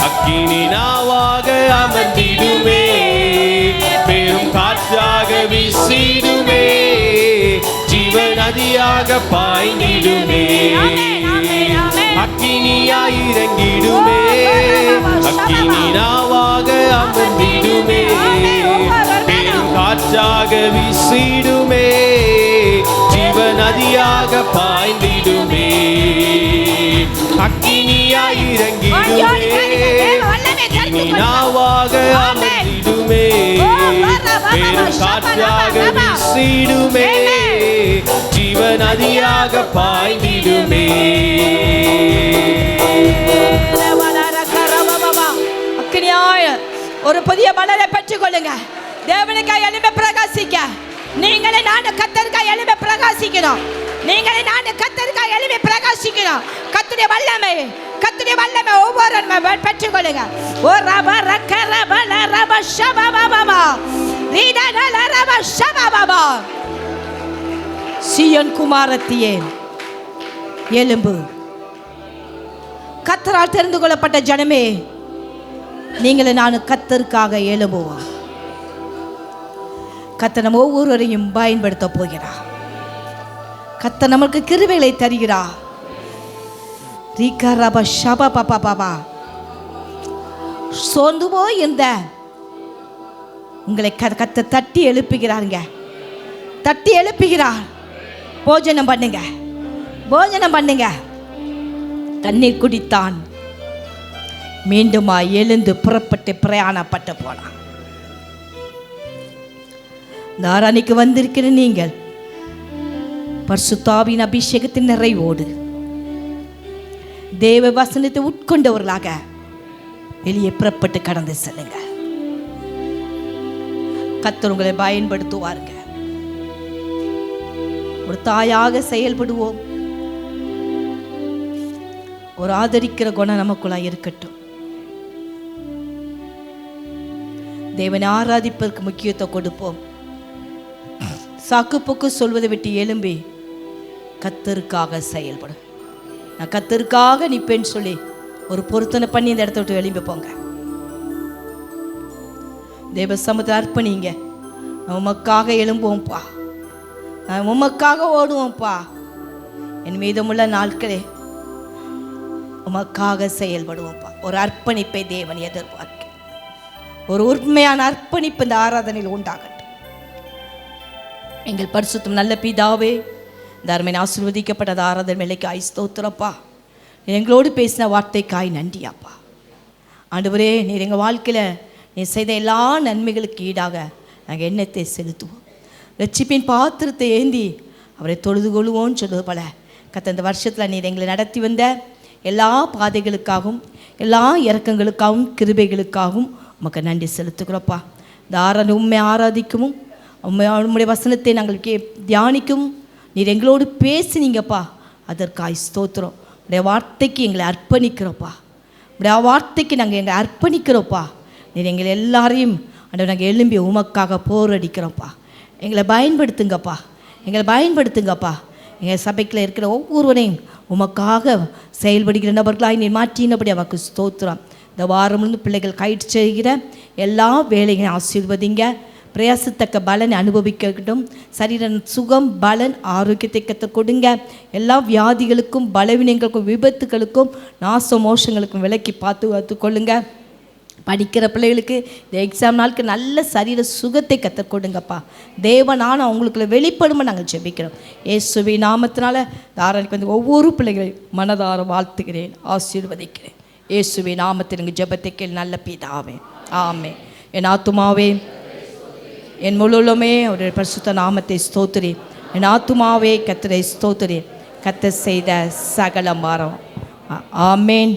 அக்கினி நாவாக அமர்ந்திடுமே. பெரும் காற்றாக வீசிடுமே. ஜீவன நதியாக பாய்ந்திடுமே, அக்கினியாய் இறங்கிடுமே, அக்கினி நாவாக அமர்ந்திடுமே, பெரும் காற்றாக வீசிடுமே, ஜீவ நதியாக பாய்ந்திடுமே, அக்கினியாய் இறங்கிடுமே, அக்கினி நாவாக அமர்ந்திடுமே, பெரும் காற்றாக வீசிடுமே, ஜீவ நதியாக பாய்ந்திடுமே. அக்கினியாய் ஒரு புதிய பலனை பெற்றுக்கொள்ளுங்க. தேவனுக்காய் எழும்ப பிரகாசிக்க நீங்களே நான் கர்த்தருக்காய் எழும்ப பிரகாசிக்கணும். நீங்களே நான் கர்த்தருக்காய் எழும்ப பிரகாசிக்கணும். கர்த்தருடைய வல்லமை, கர்த்தருடைய வல்லமை ஒவ்வொரு பெற்றுக்கொள்ளுங்க. ஓ ரப ரக ரப ல ரப ஷப பபா ரீடா ல ரப ஷப பபா. சீயோன் குமாரத்தியே எழும்பு. கர்த்தரால் தெரிந்து கொள்ளப்பட்ட ஜனமே, நீங்களே நான் கர்த்தருக்காக எழும்புவோம். கர்த்தர் நம்ம ஒவ்வொருவரையும் பயன்படுத்த போகிறார். கர்த்தர் நமக்கு கிருபைகளை தருகிறார். ரீகரப ஷப பபா பபா. சோர்ந்து போய் இருந்த உங்களை கர்த்தர் தட்டி எழுப்புகிறாருங்க. தட்டி எழுப்புகிறார். போஜனம் பண்ணுங்க, போஜனம் பண்ணுங்க. தண்ணீர் குடித்தான், மீண்டுமா எழுந்து புறப்பட்டு பிரயாணப்பட்டு போனான். தாராணிக்கு வந்திருக்கிற நீங்கள் பரிசுத்தாவின் அபிஷேகத்தின் நிறைவோடு தேவ வசனத்தை உட்கொண்டவர்களாக வெளியே புறப்பட்டு கடந்து செல்லுங்க. கர்த்தர் உங்களை பயன்படுத்துவாருங்க. ஒரு தாயாக செயல்படுவோம். ஒரு ஆதரிக்கிற குணம் நமக்குள்ளா இருக்கட்டும். தேவனை ஆராதிப்பதற்கு முக்கியத்துவம் கொடுப்போம். சாக்கு போக்கு சொல்வதை விட்டு எழும்பி கர்த்தருக்காக செயல்படும். நான் கர்த்தருக்காக நிற்பேன்னு சொல்லி ஒரு பொருத்தனை பண்ணி இந்த இடத்த விட்டு எழும்பி போங்க. தேவ சமூகத்தை அர்ப்பணிங்க. நான் உமக்காக எழும்புவோம்ப்பா, நான் உமக்காக ஓடுவோம்ப்பா. என் மீதமுள்ள நாட்களே உமக்காக செயல்படுவோம்ப்பா. ஒரு அர்ப்பணிப்பை தேவன் எதிர்பார்க்க, ஒரு உண்மையான அர்ப்பணிப்பு இந்த ஆராதனையில் உண்டாகட்டும். எங்கள் பரிசுத்தம் நல்ல பிதாவே, இந்த அருமையை ஆசீர்வதிக்கப்பட்ட ஆராதனை வேலைக்காய் ஸ்தோத்திரப்பா. எங்களோடு பேசின வார்த்தைக்காய் நன்றியாப்பா. ஆண்டவரே, நீர் எங்கள் வாழ்க்கையில் நீர் செய்த எல்லா நன்மைகளுக்கு ஈடாக நாங்கள் எண்ணத்தை செலுத்துவோம். ரட்சிப்பின் பாத்திரத்தை ஏந்தி அவரை தொழுது கொள்வோன்னு சொல்லுவது போல கர்த்தர் இந்த வருஷத்தில் நீர் எங்களை நடத்தி வந்த எல்லா பாதைகளுக்காகவும் எல்லா இறக்கங்களுக்காகவும் கிருபைகளுக்காகவும் உமக்கு நன்றி செலுத்துகிறோப்பா. இந்த உண்மை ஆராதிக்கவும் உம்முடைய வசனத்தை நாங்கள் தியானிக்கவும் நீர் எங்களோடு பேசினீங்கப்பா. அதற்காய் ஸ்தோத்திரம். உடைய வார்த்தைக்கு எங்களை அர்ப்பணிக்கிறோப்பா. உடைய வார்த்தைக்கு நாங்கள் எங்களை அர்ப்பணிக்கிறோப்பா. நீர் எங்களை எல்லாரையும் நாங்கள் எழும்பி உமக்காக போரடிக்கிறோம்ப்பா. எங்களை பயன்படுத்துங்கப்பா, எங்களை பயன்படுத்துங்கப்பா. எங்கள் சபைக்கில் இருக்கிற ஒவ்வொருவரையும் உமக்காக செயல்படுகிற நபர்களாய் நீர் மாற்றினபடி அவருக்கு ஸ்தோத்திரம். இந்த வாரம்லேருந்து பிள்ளைகள் கைட்டு செய்கிற எல்லா வேலைகளையும் ஆசீர்வதிங்க. பிரயாசத்தக்க பலனை அனுபவிக்கட்டும். சரீர சுகம், பலன், ஆரோக்கியத்தை கற்றுக் கொடுங்க. எல்லா வியாதிகளுக்கும் பலவீனங்களுக்கும் விபத்துகளுக்கும் நாச மோசங்களுக்கும் விலக்கி பார்த்து கொள்ளுங்க. படிக்கிற பிள்ளைகளுக்கு இந்த எக்ஸாம் நாளுக்கு நல்ல சரீர சுகத்தை கற்றுக் கொடுங்கப்பா. தேவனான அவங்களுக்குள்ள வெளிப்படுமா நாங்கள் ஜெபிக்கிறோம். இயேசுவி நாமத்தினால தாராளுக்கு வந்து ஒவ்வொரு பிள்ளைகளையும் மனதார வாழ்த்துகிறேன், ஆசீர்வதிக்கிறேன். இயேசுவி நாமத்தில் எங்கள் ஜெபத்தை கேள் நல்ல பிதாவே, ஆமே. என் ஆத்துமாவே என் முழுமே அவருடைய பரிசுத்த நாமத்தை ஸ்தோத்திரி. என் ஆத்துமாவே கர்த்தரை ஸ்தோத்திரி. கர்த்தர் செய்த சகல மாறம். ஆமேன்.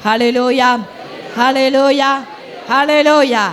ஹல்லேலூயா, ஹல்லேலூயா, ஹல்லேலூயா.